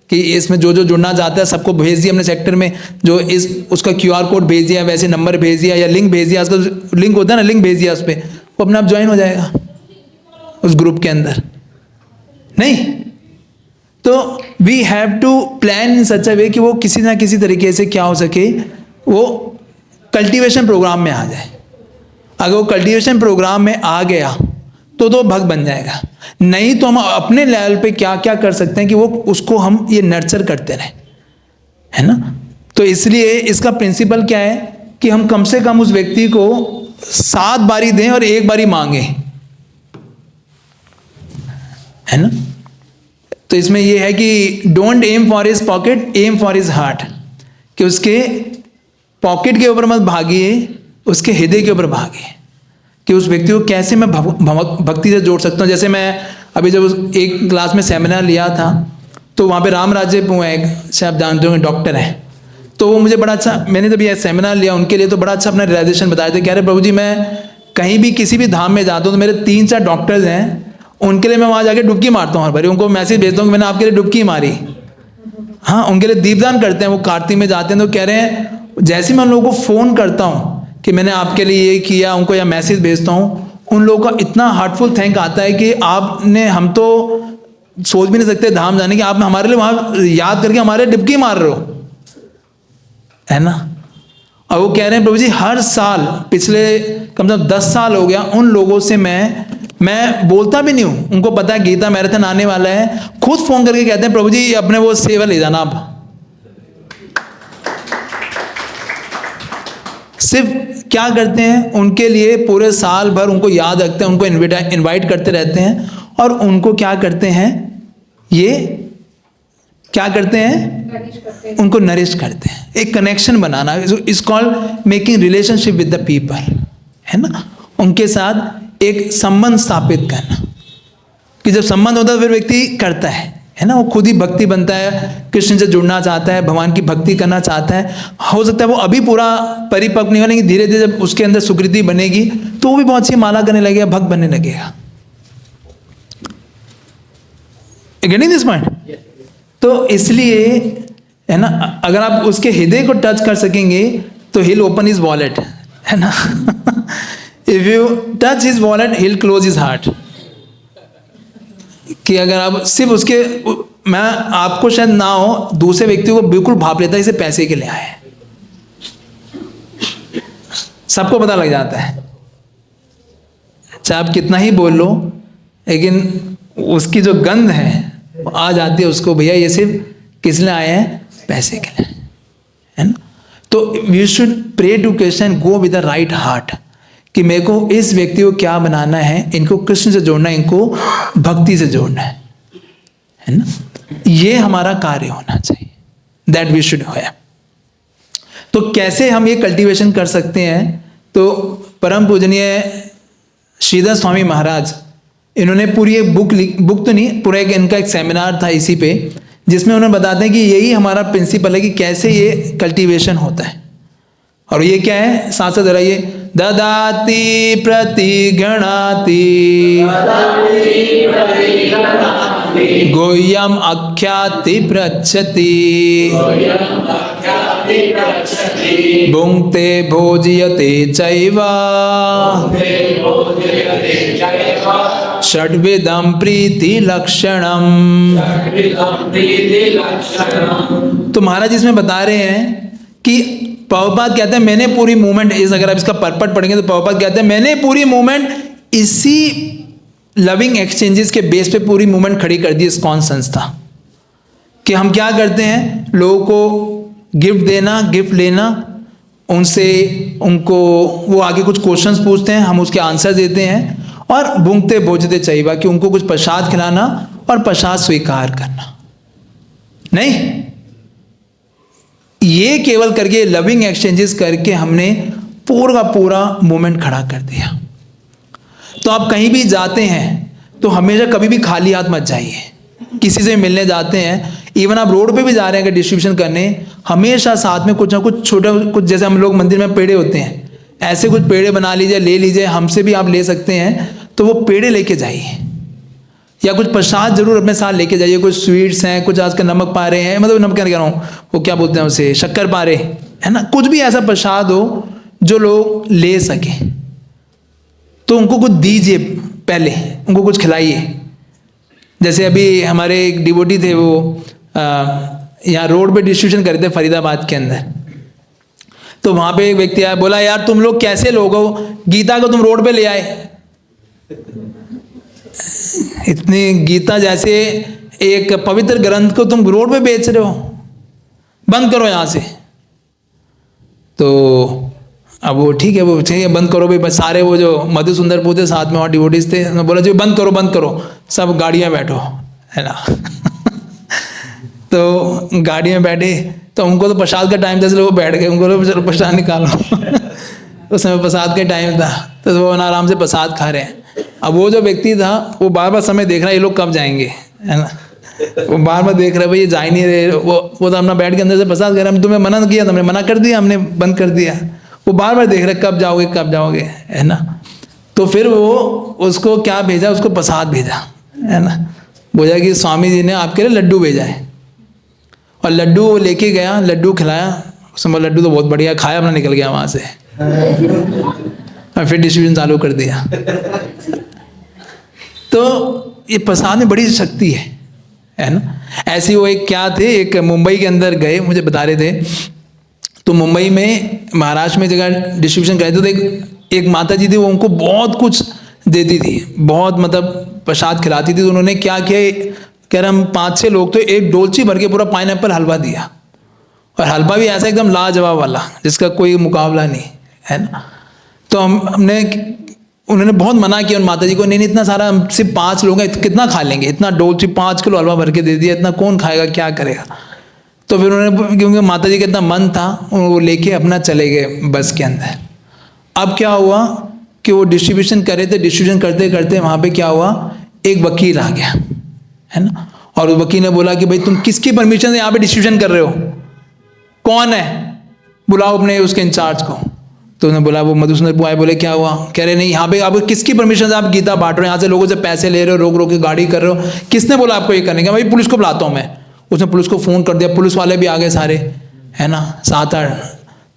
[SPEAKER 1] कि इसमें जो जो जुड़ना चाहता है सबको भेज दिया अपने सेक्टर में, जो इस उसका QR कोड भेज दिया, वैसे नंबर भेज दिया या लिंक भेज दिया, आजकल लिंक होता है ना, लिंक भेज दिया उस पर, वो अपने आप ज्वाइन हो जाएगा उस ग्रुप के अंदर। नहीं तो we have to plan in such a way कि वो किसी ना किसी तरीके से क्या हो सके, वो कल्टीवेशन प्रोग्राम में आ जाए। अगर वो कल्टीवेशन प्रोग्राम में आ गया तो भक्त बन जाएगा। नहीं तो हम अपने लेवल पे क्या क्या कर सकते हैं कि वो उसको हम ये नर्चर करते रहें, है ना? तो इसलिए इसका प्रिंसिपल क्या है कि हम कम से कम उस व्यक्ति को 7 बारी दें और 1 बारी मांगे, है ना? तो इसमें यह है कि don't aim for his pocket, aim for his heart, कि उसके पॉकेट के ऊपर मत भागिए, उसके हृदय के ऊपर भागिए कि उस व्यक्ति को कैसे मैं भक्ति से जोड़ सकता हूँ। जैसे मैं अभी जब एक क्लास में सेमिनार लिया था, तो वहाँ पे राम राज्य एक से आप जानते होंगे डॉक्टर हैं, तो वो मुझे बड़ा अच्छा, मैंने जब ये सेमिनार लिया उनके लिए तो बड़ा अच्छा अपना रियलाइजेशन बताया था। कह रहे प्रभु जी मैं कहीं भी किसी भी धाम में जाता हूँ तो मेरे 3-4 डॉक्टर्स हैं, उनके लिए मैं वहाँ जाके डुबकी मारता हूँ हर बार, उनको मैसेज भेजता हूँ कि मैंने आपके लिए डुबकी मारी। हाँ, उनके लिए दीपदान करते हैं, वो कार्तिक में जाते हैं तो कह रहे हैं जैसे मैं उन लोगों को फ़ोन करता हूँ कि मैंने आपके लिए ये किया, उनको या मैसेज भेजता हूँ, उन लोगों का इतना हार्टफुल थैंक आता है कि आपने, हम तो सोच भी नहीं सकते धाम जाने की, आप हमारे लिए वहाँ याद करके हमारे डुबकी मार रहे हो, है ना? और वो कह रहे हैं प्रभु जी हर साल पिछले कम से कम 10 साल हो गया उन लोगों से मैं बोलता भी नहीं हूँ, उनको पता है गीता मैराथन आने वाला है, खुद फोन करके कहते हैं प्रभु जी अपने वो सेवा ले जाना आप। सिर्फ क्या करते हैं, उनके लिए पूरे साल भर उनको याद रखते हैं, उनको इनवाइट करते रहते हैं, और उनको क्या करते हैं, ये क्या करते हैं, उनको नरिश करते हैं। एक connection banana is called making relationship with the people, है ना? उनके साथ एक संबंध स्थापित करना, कि जब संबंध होता है फिर व्यक्ति करता है ना? वो खुद ही भक्ति बनता है, कृष्ण से जुड़ना चाहता है, भगवान की भक्ति करना चाहता है। हो सकता है वो अभी पूरा परिपक्व नहीं हो, लेकिन धीरे धीरे जब उसके अंदर सुकृति बनेगी तो वो भी बहुत सी माला करने लगेगा, भक्त बनने लगेगा। Getting this point? तो इसलिए है ना, अगर आप उसके हृदय को टच कर सकेंगे तो he'll open his wallet, है ना? If you touch his wallet, he'll close his heart. कि अगर आप सिर्फ उसके, मैं आपको शायद ना हो, दूसरे व्यक्ति को बिल्कुल भाप लेता है इसे पैसे के लिए आए, सबको पता लग जाता है चाहे आप कितना ही बोल लो, लेकिन उसकी जो गंध है वो आ जाती है उसको, भैया ये सिर्फ किस लिए आए हैं, पैसे के लिए, है ना। तो we should pray to Krishna, go with the right heart, कि मेरे को इस व्यक्ति को क्या बनाना है, इनको कृष्ण से जोड़ना है, इनको भक्ति से जोड़ना है ना। ये हमारा कार्य होना चाहिए, दैट वी शुड हैव। तो कैसे हम ये कल्टीवेशन कर सकते हैं, तो परम पूजनीय श्रीधर स्वामी महाराज, इन्होंने पूरी एक बुक तो नहीं, पूरा एक इनका एक सेमिनार था इसी पे, जिसमें उन्होंने बताते हैं कि यही हमारा प्रिंसिपल है कि कैसे ये कल्टीवेशन होता है। और ये क्या है, साथ साथ दोहराइए, ददाति प्रतिगणाति गोयम आख्याति पृच्छति भुंक्ते भोजयते चैव षड्विधं प्रीति लक्षणम। तो महाराज इसमें बता रहे हैं कि प्रभुपाद कहते हैं मैंने पूरी मूवमेंट, इस अगर आप इसका पर्पट पढ़ेंगे तो प्रभुपाद कहते हैं मैंने पूरी मूवमेंट इसी लविंग एक्सचेंजेस के बेस पे पूरी मूवमेंट खड़ी कर दी इस्कॉन संस्था। कि हम क्या करते हैं, लोगों को गिफ्ट देना, गिफ्ट लेना, उनसे उनको वो आगे कुछ क्वेश्चंस पूछते हैं, हम उसके आंसर देते हैं, और भुंक्ते भोजते चाहिए कि उनको कुछ प्रसाद खिलाना और प्रसाद स्वीकार करना। नहीं, ये केवल करके लविंग एक्सचेंजेस करके हमने पूरा का पूरा मूवमेंट खड़ा कर दिया। तो आप कहीं भी जाते हैं तो हमेशा कभी भी खाली हाथ मत जाइए। किसी से मिलने जाते हैं, इवन आप रोड पे भी जा रहे हैं अगर डिस्ट्रीब्यूशन करने, हमेशा साथ में कुछ ना कुछ छोटा, कुछ जैसे हम लोग मंदिर में पेड़े होते हैं, ऐसे कुछ पेड़े बना लीजिए, ले लीजिए, हमसे भी आप ले सकते हैं, तो वो पेड़े लेके जाइए, या कुछ प्रसाद जरूर अपने साथ लेके जाइए। कुछ स्वीट्स हैं, कुछ आजकल नमक पारे हैं, मतलब नमक क्या कह रहा हूँ, वो क्या बोलते हैं उसे, शक्कर पारे, है ना। कुछ भी ऐसा प्रसाद हो जो लोग ले सके, तो उनको कुछ दीजिए, पहले उनको कुछ खिलाइए। जैसे अभी हमारे एक डिवोटी थे, वो यहाँ रोड पे डिस्ट्रीब्यूशन कर रहे थे फरीदाबाद के अंदर। तो वहाँ पे एक व्यक्ति आया, बोला यार तुम लोग कैसे लोग हो, गीता को तुम रोड पे ले आए, इतनी गीता जैसे एक पवित्र ग्रंथ को तुम रोड पे बेच रहे हो, बंद करो यहाँ से। तो अब वो ठीक है, वो चाहिए बंद करो भाई, बस सारे वो जो मधुसुंदरपुर थे साथ में और डिवोटीज थे, उन्होंने बोला जी बंद करो बंद करो, सब गाड़ियाँ बैठो, है ना। तो गाड़ी में बैठे, तो उनको तो प्रसाद का टाइम था, इसलिए वो बैठ गए, उनको चलो प्रसाद निकालो। उस समय प्रसाद का टाइम था, तो वो आराम से प्रसाद खा रहे हैं। अब वो जो व्यक्ति था वो बार बार समय देख रहा है ये लोग कब जाएंगे, है ना। वो बार बार देख रहा है भाई ये जा ही नहीं रहे, वो तो अपना बैठ के अंदर से प्रसाद कर रहा है, तुमने मना किया, तुमने मना कर दिया, हमने बंद कर दिया। वो बार बार देख रहे कब जाओगे कब जाओगे, है ना। तो फिर वो उसको क्या भेजा, उसको प्रसाद भेजा, है ना। बोला कि स्वामी जी ने आपके लिए लड्डू भेजा है, और लड्डू वो लेके गया, लड्डू खिलाया, उसमें लड्डू तो बहुत बढ़िया खाया, अपना निकल गया वहाँ से, और फिर डिस्ट्रीब्यूशन चालू कर दिया। तो ये प्रसाद में बड़ी शक्ति है ना। ऐसी वो एक क्या थे, एक मुंबई के अंदर गए, मुझे बता रहे थे, तो मुंबई में महाराष्ट्र में जगह डिस्ट्रीब्यूशन कर रहे थे, तो एक माता जी थी, वो उनको बहुत कुछ देती थी, बहुत मतलब प्रसाद खिलाती थी। तो उन्होंने क्या किया, कह रहे हम 5-6 लोग, तो एक डोलची भर के पूरा पाइनएप्पल हलवा दिया, और हलवा भी ऐसा एकदम लाजवाब वाला जिसका कोई मुकाबला नहीं, है ना। तो हमने उन्होंने बहुत मना किया उन माता जी को, नहीं इतना सारा, हम सिर्फ 5 लोग हैं, कितना खा लेंगे, इतना डोलची 5 किलो हलवा भर के दे दिया, इतना कौन खाएगा, क्या करेगा। तो फिर उन्होंने, क्योंकि माता जी का इतना मन था, वो लेके अपना चले गए बस के अंदर। अब क्या हुआ कि वो डिस्ट्रीब्यूशन कर रहे थे, डिस्ट्रीब्यूशन करते करते वहाँ पे क्या हुआ, एक वकील आ गया, है ना। और उस वकील ने बोला कि भाई तुम किसकी परमिशन से यहाँ पे डिस्ट्रीब्यूशन कर रहे हो, कौन है, बुलाओ अपने उसके इंचार्ज को। तो उन्होंने बोला, वो मधुसुंदरपुर आए, बोले क्या हुआ, कह रहे नहीं यहाँ पे आप किसकी परमिशन से आप गीता बांट रहे हो, यहाँ से लोगों से पैसे ले रहे हो, रोक रोक के गाड़ी कर रहे हो, किसने बोला आपको ये करने का। भाई पुलिस को बुलाता हूँ मैं। उसने पुलिस को फ़ोन कर दिया, पुलिस वाले भी आ गए सारे, है ना, 7-8।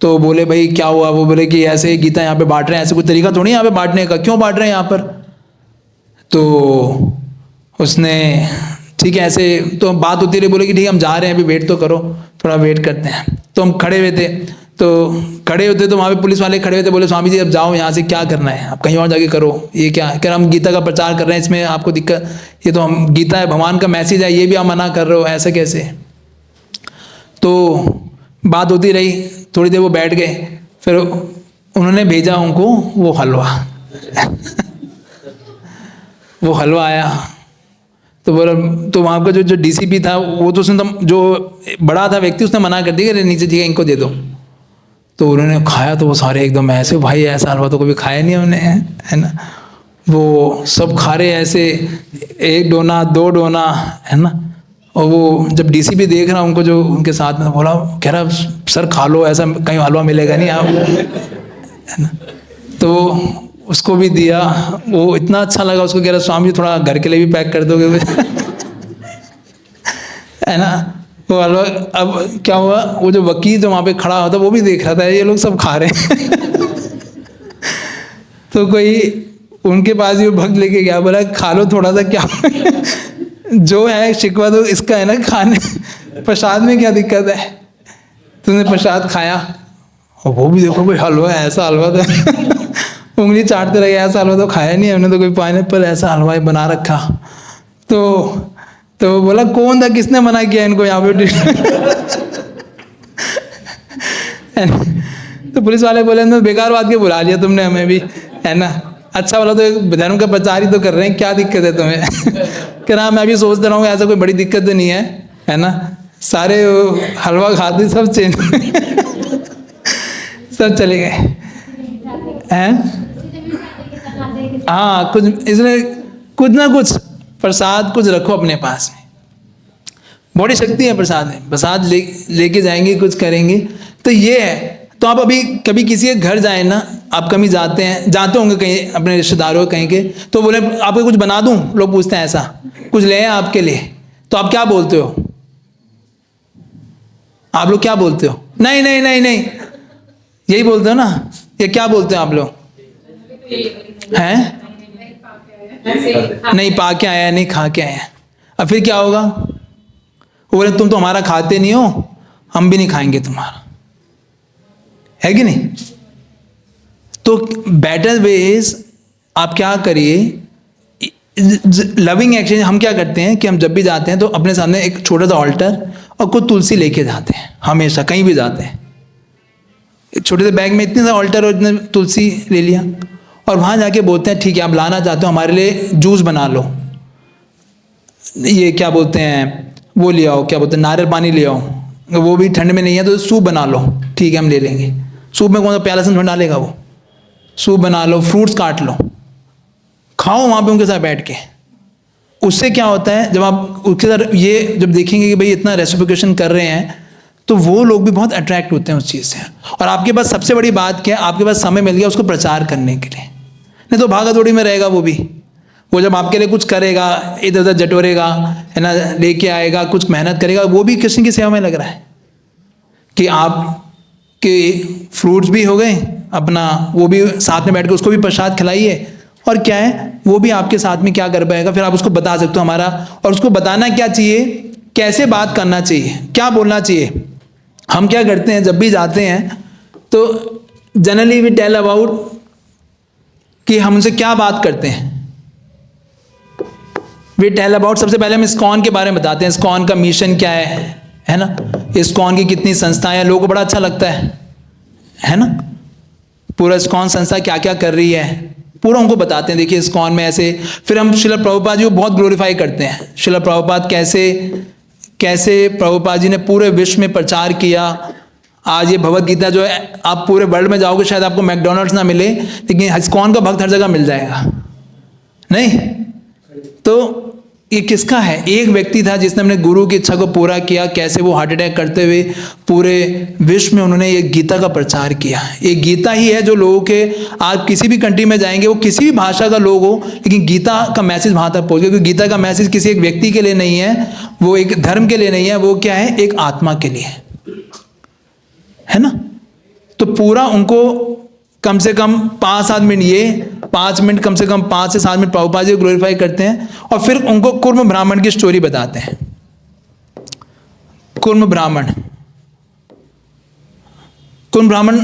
[SPEAKER 1] तो बोले भाई क्या हुआ, वो बोले कि ऐसे गीता यहाँ पे बांट रहे हैं, ऐसे कुछ तरीका थोड़ी यहाँ पे बांटने का, क्यों बांट रहे हैं यहाँ पर। तो उसने ठीक है ऐसे, तो बात होती रही, बोले कि ठीक है हम जा रहे हैं, अभी वेट तो करो, थोड़ा वेट करते हैं। तो हम खड़े हुए थे, तो खड़े होते तो वहाँ पे पुलिस वाले खड़े होते, बोले स्वामी जी अब जाओ यहाँ से, क्या करना है आप कहीं और जाके करो, ये क्या कह हम गीता का प्रचार कर रहे हैं, इसमें आपको दिक्कत, ये तो हम गीता है, भगवान का मैसेज है, ये भी आप मना कर रहे हो, ऐसे कैसे। तो बात होती रही, थोड़ी देर वो बैठ गए, फिर उन्होंने भेजा उनको वो हलवा वो हलवा आया तो बोला, तो वहाँ का जो डीसीपी था वो तो उसने, जो बड़ा था व्यक्ति, उसने मना कर दिया कि नीचे ठीक है इनको दे दो। तो उन्होंने खाया तो वो सारे एकदम ऐसे, भाई ऐसा हलवा तो कभी खाया नहीं हमने, है ना। वो सब खा रहे ऐसे, 1 डोना 2 डोना, है ना। और वो जब डीसीपी देख रहा उनको, जो उनके साथ में, बोला, कह रहा सर खा लो, ऐसा कहीं हलवा मिलेगा नहीं आप, है ना। तो उसको भी दिया, वो इतना अच्छा लगा उसको, कह रहा स्वामी जी थोड़ा घर के लिए भी पैक कर दोगे है ना। वो हलवा, अब क्या हुआ, वो जो वकील जो वहाँ पे खड़ा होता वो भी देख रहा था ये लोग सब खा रहे हैं तो कोई उनके पास ही भक्त लेके गया, बोला खा लो थोड़ा सा, क्या जो है शिकवा तो इसका है ना, खाने प्रसाद में क्या दिक्कत है। तुमने प्रसाद खाया, और वो भी देखो कोई हलवा, ऐसा हलवा था उंगली चाटते रहे, ऐसा हलवा तो खाया नहीं हमने, तो कोई पाइनएप्पल ऐसा हलवा बना रखा। तो बोला कौन था, किसने मना किया इनको यहाँ पे तो पुलिस वाले बोले तो बेकार बात के बुला लिया तुमने हमें भी, है ना। अच्छा वाला तो एक धर्म का प्रचार ही तो कर रहे हैं, क्या दिक्कत है तुम्हें कि ना, मैं भी सोचता रहूँ ऐसा कोई बड़ी दिक्कत तो नहीं है ना। सारे हलवा खाते सब चेंज सब चले गए हैं। हाँ, कुछ इसलिए कुछ ना कुछ प्रसाद कुछ रखो अपने पास में, बड़ी शक्ति है प्रसाद में, प्रसाद लेके जाएंगे, कुछ करेंगे तो ये है। तो आप अभी कभी किसी के घर जाए ना, आप कभी जाते होंगे कहीं अपने रिश्तेदारों कहीं के, तो बोले आपको कुछ बना दूं, लोग पूछते हैं ऐसा कुछ ले आए आपके लिए, तो आप क्या बोलते हो, आप लोग क्या बोलते हो, नहीं नहीं नहीं नहीं यही बोलते हो ना, ये क्या बोलते हो आप लोग, हैं नहीं पा के आया, नहीं खा के आया। अब फिर क्या होगा, वो बोले तुम तो हमारा खाते नहीं हो, हम भी नहीं खाएंगे तुम्हारा, है कि नहीं। तो बेटर वेज आप क्या करिए, लविंग एक्सचेंज हम क्या करते हैं कि हम जब भी जाते हैं तो अपने सामने एक छोटा सा ऑल्टर और कुछ तुलसी लेके जाते हैं, हमेशा कहीं भी जाते हैं, एक छोटे से बैग में इतने सा ऑल्टर और इतने तुलसी ले लिया, और वहाँ जाके बोलते हैं ठीक है आप लाना चाहते हो हमारे लिए जूस बना लो, ये क्या बोलते हैं वो ले आओ, क्या बोलते हैं नारियल पानी ले आओ, वो भी ठंड में नहीं है तो सूप बना लो, ठीक है हम ले लेंगे। सूप में कौन सा प्याला से थोड़ा डालेगा, वो सूप बना लो, फ्रूट्स काट लो, खाओ वहाँ पे उनके साथ बैठ के। उससे क्या होता है, जब आप उसके साथ ये जब देखेंगे कि भाई इतना रेसिप्रोकेशन कर रहे हैं, तो वो लोग भी बहुत अट्रैक्ट होते हैं उस चीज़ से। और आपके पास सबसे बड़ी बात क्या है, आपके पास समय मिल गया उसको प्रचार करने के लिए, नहीं तो भागा दौड़ी में रहेगा वो जब आपके लिए कुछ करेगा, इधर उधर जटोरेगा, है ना, लेके आएगा, कुछ मेहनत करेगा, वो भी कृष्ण की सेवा में लग रहा है कि आप के फ्रूट्स भी हो गए अपना, वो भी साथ में बैठ के उसको भी प्रसाद खिलाइए, और क्या है वो भी आपके साथ में क्या कर पाएगा, फिर आप उसको बता सकते हो हमारा, और उसको बताना क्या चाहिए, कैसे बात करना चाहिए, क्या बोलना चाहिए। हम क्या करते हैं जब भी जाते हैं तो जनरली वी टेल अबाउट कि हम उनसे क्या बात करते हैं, वी टेल अबाउट, सबसे पहले हम इस्कॉन के बारे में बताते हैं, इस्कॉन का मिशन क्या है ना, इस्कॉन की कितनी संस्थाएं हैं, लोगों को बड़ा अच्छा लगता है ना, पूरा इस्कॉन संस्था क्या क्या कर रही है पूरा उनको बताते हैं, देखिए इस्कॉन में ऐसे। फिर हम श्रील प्रभुपाद जी को बहुत ग्लोरीफाई करते हैं, श्रील प्रभुपाद कैसे प्रभुपाद जी ने पूरे विश्व में प्रचार किया। आज ये भगवद गीता जो है, आप पूरे वर्ल्ड में जाओगे शायद आपको मैकडोनल्ड्स ना मिले, लेकिन इस्कॉन का भक्त हर जगह मिल जाएगा, नहीं तो ये किसका है, एक व्यक्ति था जिसने अपने गुरु की इच्छा को पूरा किया, कैसे वो हार्ट अटैक करते हुए पूरे विश्व में उन्होंने ये गीता का प्रचार किया। ये गीता ही है जो लोगों के, आज किसी भी कंट्री में जाएंगे, वो किसी भी भाषा का लोग हो, लेकिन गीता का मैसेज वहाँ तक पहुँचे, क्योंकि गीता का मैसेज किसी एक व्यक्ति के लिए नहीं है, वो एक धर्म के लिए नहीं है, वो क्या है, एक आत्मा के लिए है ना। तो पूरा उनको कम से कम 5-7 मिनट, ये 5 मिनट, कम से कम 5 से 7 मिनट प्रभुपाद जी को ग्लोरीफाई करते हैं, और फिर उनको कुर्म ब्राह्मण की स्टोरी बताते हैं। कुर्म ब्राह्मण कुंभ ब्राह्मण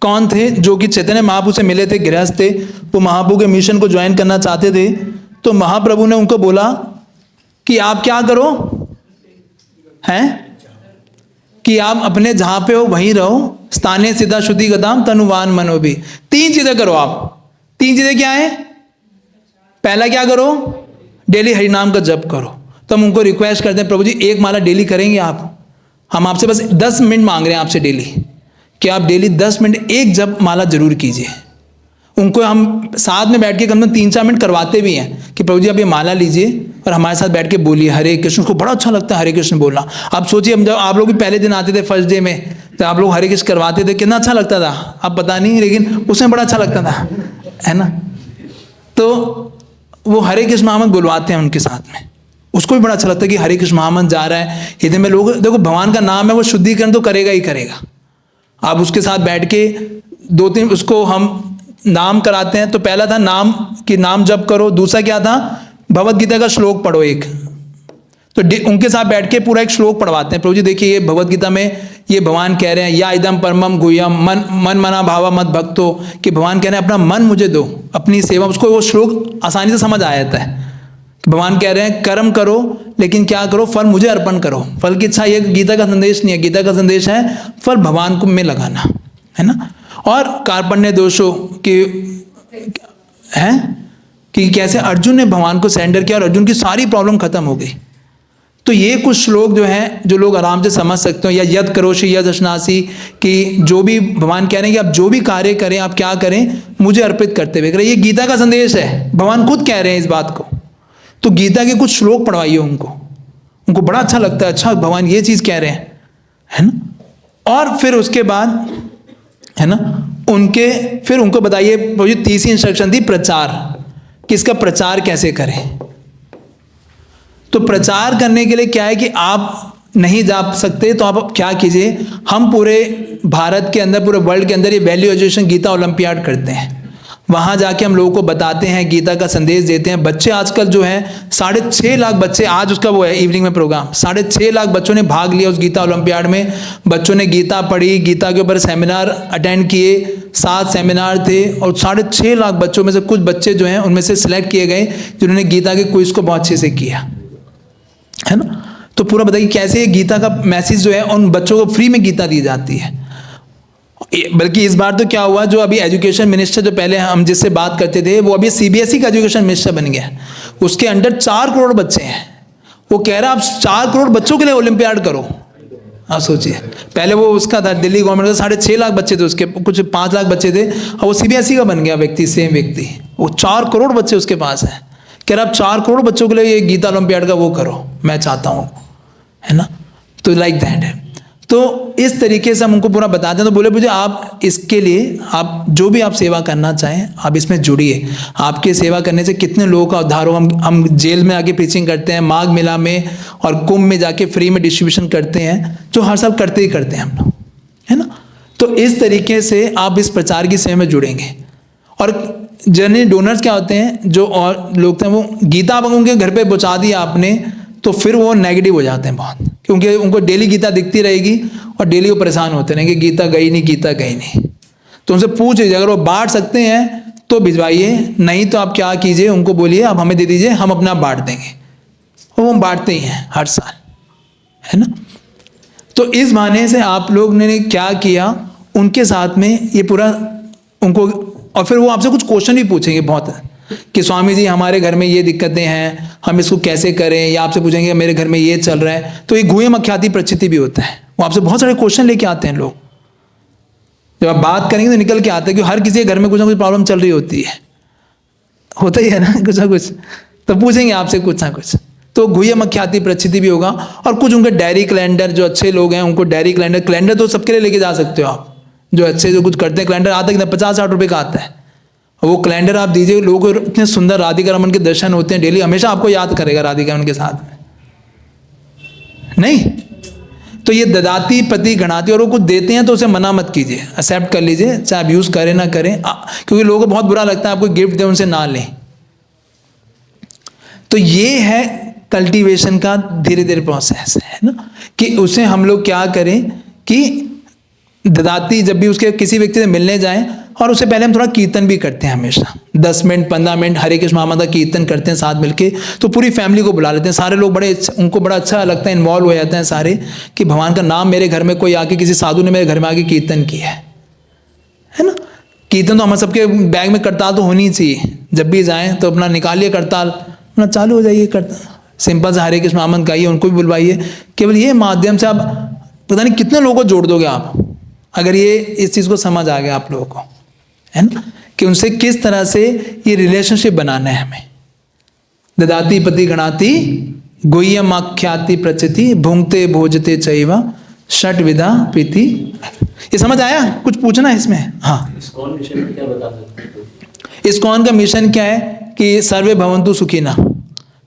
[SPEAKER 1] कौन थे? जो कि चैतन्य महाप्रभु से मिले थे, गृहस्थ थे, वो महाप्रभु के मिशन को ज्वाइन करना चाहते थे। तो महाप्रभु ने उनको बोला कि आप क्या करो हैं कि आप अपने जहां पे हो वहीं रहो, स्थाने सिद्धा शुद्धि गदाम तनुवान मनो भी। 3 चीजें करो आप। 3 चीजें क्या है? पहला क्या करो? डेली हरिनाम का जप करो। तो हम उनको रिक्वेस्ट करते हैं, प्रभु जी 1 माला डेली करेंगे आप? हम आपसे बस 10 मिनट मांग रहे हैं आपसे डेली, कि आप डेली 10 मिनट एक जप माला जरूर कीजिए। उनको हम साथ में बैठ के कम से कम 3-4 मिनट करवाते भी हैं कि प्रभु जी आप ये माला लीजिए और हमारे साथ बैठ के बोलिए हरे कृष्ण। उसको बड़ा अच्छा लगता है हरे कृष्ण बोलना। आप सोचिए, हम जब आप लोग भी पहले दिन आते थे फर्स्ट डे में, तो आप लोग हरे कृष्ण करवाते थे, कितना अच्छा लगता था। आप पता नहीं, लेकिन उसमें बड़ा अच्छा लगता था, है ना? तो वो हरे कृष्ण महामंत्र बुलवाते हैं उनके साथ में, उसको भी बड़ा अच्छा लगता है कि हरे कृष्ण महामंत्र जा रहा है हृदय में। लोग देखो, भगवान का नाम है, वो शुद्धिकरण तो करेगा ही करेगा। आप उसके साथ बैठ के 2-3 उसको हम नाम कराते हैं। तो पहला था नाम कि नाम जप करो, दूसरा क्या था? भगवद गीता का श्लोक पढ़ो एक। तो उनके साथ बैठ के पूरा एक श्लोक पढ़वाते हैं, प्रभु जी देखिए ये भगवद गीता में ये भगवान कह रहे हैं, या इदम परमम गुह्यम मन मना भावा मत भक्तो, कि भगवान कह रहे हैं अपना मन मुझे दो, अपनी सेवा। उसको वो श्लोक आसानी से समझ आ जाता है। भगवान कह रहे हैं कर्म करो, लेकिन क्या करो? फल मुझे अर्पण करो। फल की इच्छा, ये गीता का संदेश नहीं है। गीता का संदेश है फल भगवान को में लगाना, है ना? और कार्पण्य दोषों की है कि कैसे अर्जुन ने भगवान को सरेंडर किया और अर्जुन की सारी प्रॉब्लम खत्म हो गई। तो ये कुछ श्लोक जो हैं जो लोग आराम से समझ सकते हो। या यद करोषि यद अश्नासी, कि जो भी भगवान कह रहे हैं कि आप जो भी कार्य करें, आप क्या करें? मुझे अर्पित करते हुए करें। ये गीता का संदेश है, भगवान खुद कह रहे हैं इस बात को। तो गीता के कुछ श्लोक पढ़वाइए उनको बड़ा अच्छा लगता है, अच्छा भगवान ये चीज कह रहे हैं, है ना? और फिर उसके बाद, है ना, फिर उनको बताइए। वो जो तीसरी इंस्ट्रक्शन थी प्रचार, कि इसका प्रचार कैसे करें। तो प्रचार करने के लिए क्या है कि आप नहीं जा सकते तो आप क्या कीजिए, हम पूरे भारत के अंदर, पूरे वर्ल्ड के अंदर ये वैल्यू एजुकेशन गीता ओलंपियाड करते हैं। वहाँ जाके हम लोगों को बताते हैं, गीता का संदेश देते हैं। बच्चे आजकल जो हैं 6.5 लाख बच्चे, आज उसका वो है इवनिंग में प्रोग्राम, 6.5 लाख बच्चों ने भाग लिया उस गीता ओलंपियाड में। बच्चों ने गीता पढ़ी, गीता के ऊपर सेमिनार अटेंड किए, 7 सेमिनार थे। और 6.5 लाख बच्चों में से कुछ बच्चे जो हैं उनमें से सिलेक्ट किए गए जिन्होंने गीता के क्विज को बहुत अच्छे से किया, है ना? तो पूरा बताइए कैसे गीता का मैसेज जो है उन बच्चों को फ्री में गीता दी जाती है। बल्कि इस बार तो क्या हुआ, जो अभी एजुकेशन मिनिस्टर जो पहले हम जिससे बात करते थे, वो अभी CBSE का एजुकेशन मिनिस्टर बन गया। उसके अंडर 4 करोड़ बच्चे हैं। वो कह रहा है आप 4 करोड़ बच्चों के लिए ओलंपियाड करो। आप सोचिए, पहले वो उसका था दिल्ली गवर्नमेंट का, 6.5 लाख बच्चे थे उसके, कुछ 5 लाख बच्चे थे, और वो CBSE का बन गया व्यक्ति, सेम व्यक्ति। वो 4 करोड़ बच्चे उसके पास है। कह रहा आप 4 करोड़ बच्चों के लिए ये गीता ओलंपियाड का वो करो, मैं चाहता हूँ, है ना? तो लाइक दैट है। तो इस तरीके से हम उनको पूरा बताते हैं। तो बोले मुझे आप इसके लिए, आप जो भी आप सेवा करना चाहें आप इसमें जुड़िए। आपके सेवा करने से कितने लोगों का उद्धार हो। हम जेल में आके प्रीचिंग करते हैं, माघ मेला में और कुंभ में जाके फ्री में डिस्ट्रीब्यूशन करते हैं, जो हर साल करते ही करते हैं हम लोग, है ना? तो इस तरीके से आप इस प्रचार की सेवा में जुड़ेंगे। और जनरली डोनर्स क्या होते हैं, जो और लोग थे, वो गीता अगर उनके घर पे पहुँचा दिया आपने, तो फिर वो नेगेटिव हो जाते हैं बहुत, क्योंकि उनको डेली गीता दिखती रहेगी और डेली वो परेशान होते रहेंगे कि गीता गई नहीं, गीता गई नहीं। तो उनसे पूछ लीजिए, अगर वो बांट सकते हैं तो भिजवाइए, नहीं तो आप क्या कीजिए, उनको बोलिए आप हमें दे दीजिए, हम अपना बांट देंगे। और वो बांटते ही हैं हर साल, है ना? तो इस बहाने से आप लोग ने क्या किया, उनके साथ में ये पूरा उनको, और फिर वो आपसे कुछ क्वेश्चन भी पूछेंगे बहुत, कि स्वामी जी हमारे घर में ये दिक्कतें हैं, हम इसको कैसे करें, या आपसे पूछेंगे मेरे घर में ये चल रहा है। तो एक गुह्यम अख्याति प्रचिति भी होता है, वो आपसे बहुत सारे क्वेश्चन लेके आते हैं लोग। जब आप बात करेंगे तो निकल के आते हैं, क्योंकि हर किसी के घर में कुछ ना कुछ प्रॉब्लम चल रही होती है, होता ही है ना कुछ ना कुछ, तो पूछेंगे आपसे कुछ ना कुछ। तो गुह्यम अख्याति प्रचिति भी होगा। और कुछ उनके डायरी कैलेंडर, जो अच्छे लोग हैं उनको डायरी कैलेंडर तो सबके लिए लेके जा सकते हो आप, जो अच्छे जो कुछ करते हैं। कैलेंडर आता है 50-60 रुपये का आता है, वो कैलेंडर आप दीजिए, लोगों को इतने सुंदर राधिका रमन के दर्शन होते हैं डेली, हमेशा आपको याद करेगा राधिका रमन के साथ में, नहीं? तो ये ददाती प्रति गणाती, और वो कुछ देते हैं तो उसे मना मत कीजिए, एक्सेप्ट कर लीजिए, चाहे आप यूज करें ना करें, क्योंकि लोगों को बहुत बुरा लगता है आपको गिफ्ट दे उनसे ना लें। तो ये है कल्टीवेशन का धीरे धीरे प्रोसेस, है ना? कि उसे हम लोग क्या करें कि ददाती जब भी उसके किसी व्यक्ति से मिलने जाएं, और उससे पहले हम थोड़ा कीर्तन भी करते हैं हमेशा, 10 मिनट 15 मिनट हरे कृष्ण महामंत्र का कीर्तन करते हैं साथ मिलके। तो पूरी फैमिली को बुला लेते हैं, सारे लोग उनको बड़ा अच्छा लगता है, इन्वॉल्व हो जाते हैं सारे कि भगवान का नाम मेरे घर में कोई आके, किसी साधु ने मेरे घर में आके कीर्तन किया है ना। कीर्तन तो हम सबके बैग में करताल तो होनी चाहिए, जब भी जाएं तो अपना निकालिए करताल, अपना चालू हो जाइए करताल, सिंपल से हरे कृष्ण महामंत्र गाइए, उनको भी बुलवाइए। केवल ये माध्यम से आप पता नहीं कितने लोगों को जोड़ दोगे आप, अगर ये इस चीज़ को समझ आ गया आप लोगों को, है ना, कि उनसे किस तरह से ये रिलेशनशिप बनाना है हमें। ददाती पति गणाति गुह्यम आख्याति प्रचिति भुंगते भोजते चैव षट विधा प्रीति। ये समझ आया? कुछ पूछना है इसमें? हाँ,
[SPEAKER 5] इस्कॉन मिशन में क्या बता सकते हो?
[SPEAKER 1] इस्कॉन का मिशन क्या है कि सर्वे भवन्तु सुखिनः,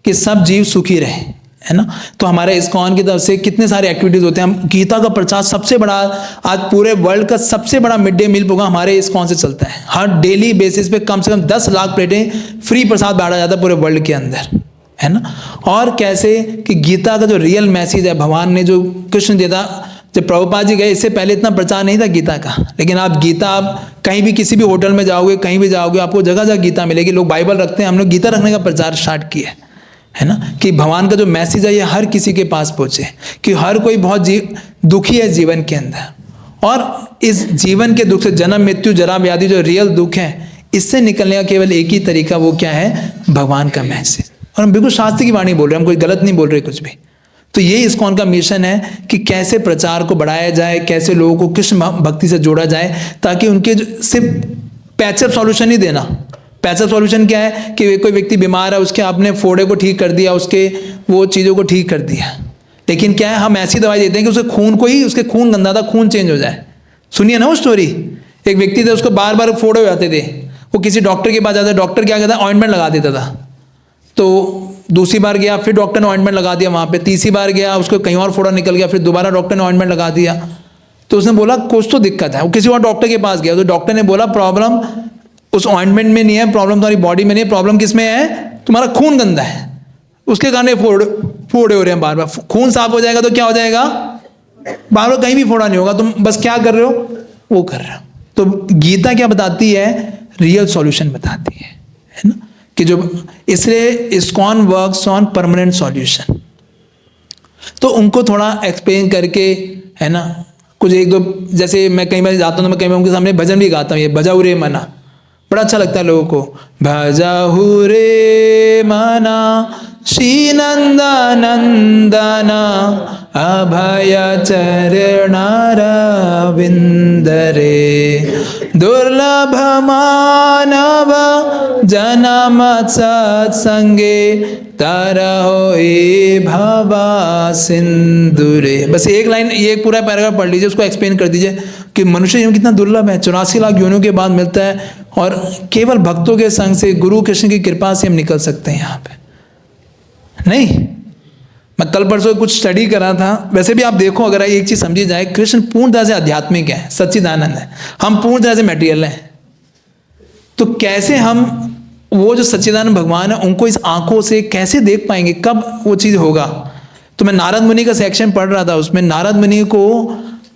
[SPEAKER 1] कि सब जीव सुखी रहे, है ना। तो हमारे इस्कॉन की तरफ से कितने सारे एक्टिविटीज होते हैं। हम गीता का प्रचार सबसे बड़ा, आज पूरे वर्ल्ड का सबसे बड़ा मिड डे मील प्रोग्राम हमारे इस्कॉन से चलता है। हर डेली बेसिस पे कम से कम 10 लाख प्लेटें फ्री प्रसाद बांटा जाता है पूरे वर्ल्ड के अंदर, है ना। और कैसे कि गीता का जो रियल मैसेज है, भगवान ने जो कृष्ण दिया था, जब प्रभुपाद जी गए इससे पहले इतना प्रचार नहीं था गीता का, लेकिन आप गीता, आप कहीं भी किसी भी होटल में जाओगे, कहीं भी जाओगे, आपको जगह जगह गीता मिलेगी। लोग बाइबल रखते हैं, हम लोग गीता रखने का प्रचार स्टार्ट किया है ना, कि भगवान का जो मैसेज है ये हर किसी के पास पहुंचे, कि हर कोई बहुत दुखी है जीवन के अंदर, और इस जीवन के दुख से, जन्म मृत्यु जरा व्याधि जो रियल दुख है, इससे निकलने का केवल एक ही तरीका, वो क्या है? भगवान का मैसेज। और हम बिल्कुल शास्त्र की वाणी बोल रहे हैं, हम कोई गलत नहीं बोल रहे कुछ भी। तो ये इस्कॉन का मिशन है कि कैसे प्रचार को बढ़ाया जाए, कैसे लोगों को कृष्ण भक्ति से जोड़ा जाए, ताकि उनके सिर्फ पैचअप सॉल्यूशन नहीं देना। पैचअप सॉल्यूशन क्या है कि कोई व्यक्ति बीमार है, उसके आपने फोड़े को ठीक कर दिया, उसके वो चीज़ों को ठीक कर दिया, लेकिन क्या है, हम ऐसी दवाई देते हैं कि उसके खून को ही, उसके खून गंदा था, खून चेंज हो जाए। सुनिए ना वो स्टोरी, एक व्यक्ति थे, उसको बार बार फोड़े हो जाते थे, वो किसी डॉक्टर के पास जाता, डॉक्टर क्या कहता है, ऑइंटमेंट लगा देता था। तो दूसरी बार गया, फिर डॉक्टर ने ऑइंटमेंट लगा दिया वहाँ पे, तीसरी बार गया, उसको कहीं और फोड़ा निकल गया, फिर दोबारा डॉक्टर ने ऑइंटमेंट लगा दिया। तो उसने बोला कुछ तो दिक्कत है, वो किसी और डॉक्टर के पास गया, तो डॉक्टर ने बोला प्रॉब्लम उस ऑइंटमेंट में नहीं है, प्रॉब्लम तुम्हारी बॉडी में नहीं है, प्रॉब्लम किस में है, तुम्हारा खून गंदा है, उसके कारण फोड़े हो रहे हैं बार बार। खून साफ हो जाएगा तो क्या हो जाएगा, बार बार कहीं भी फोड़ा नहीं होगा, तुम बस क्या कर रहे हो, वो कर रहे हो। तो गीता क्या बताती है, रियल सॉल्यूशन बताती है ना, कि जो इसलिए ISKCON works on permanent solution. तो उनको थोड़ा एक्सप्लेन करके, है ना, कुछ एक दो, जैसे मैं कई बार जाता हूँ तो मैं कई बार उनके सामने भजन भी गाता हूँ, ये भजाऊ रे मना, बड़ा अच्छा लगता है लोगों को। भजाऊ रे मना श्री नंदा नंदना अभय चरणारविंद रे दुर्लभ मानव जन्म सत्संगे तरहो भवा सिंदूरे। बस एक लाइन, ये एक पूरा पैराग्राफ पढ़ लीजिए, उसको एक्सप्लेन कर दीजिए कि मनुष्य जीवन कितना दुर्लभ है, 84 लाख योनियों के बाद मिलता है, और केवल भक्तों के संग से, गुरु कृष्ण की कृपा से हम निकल सकते हैं यहाँ पे। नहीं, मैं कल परसों कुछ स्टडी कर रहा था, वैसे भी आप देखो, अगर एक चीज समझी जाए, कृष्ण पूर्ण तरह से आध्यात्मिक है, सच्चिदानंद है, हम पूर्ण तरह से मटेरियल हैं। तो कैसे हम वो जो सच्चिदानंद भगवान है उनको इस आंखों से कैसे देख पाएंगे, कब वो चीज होगा। तो मैं नारद मुनि का सेक्शन पढ़ रहा था, उसमें नारद मुनि को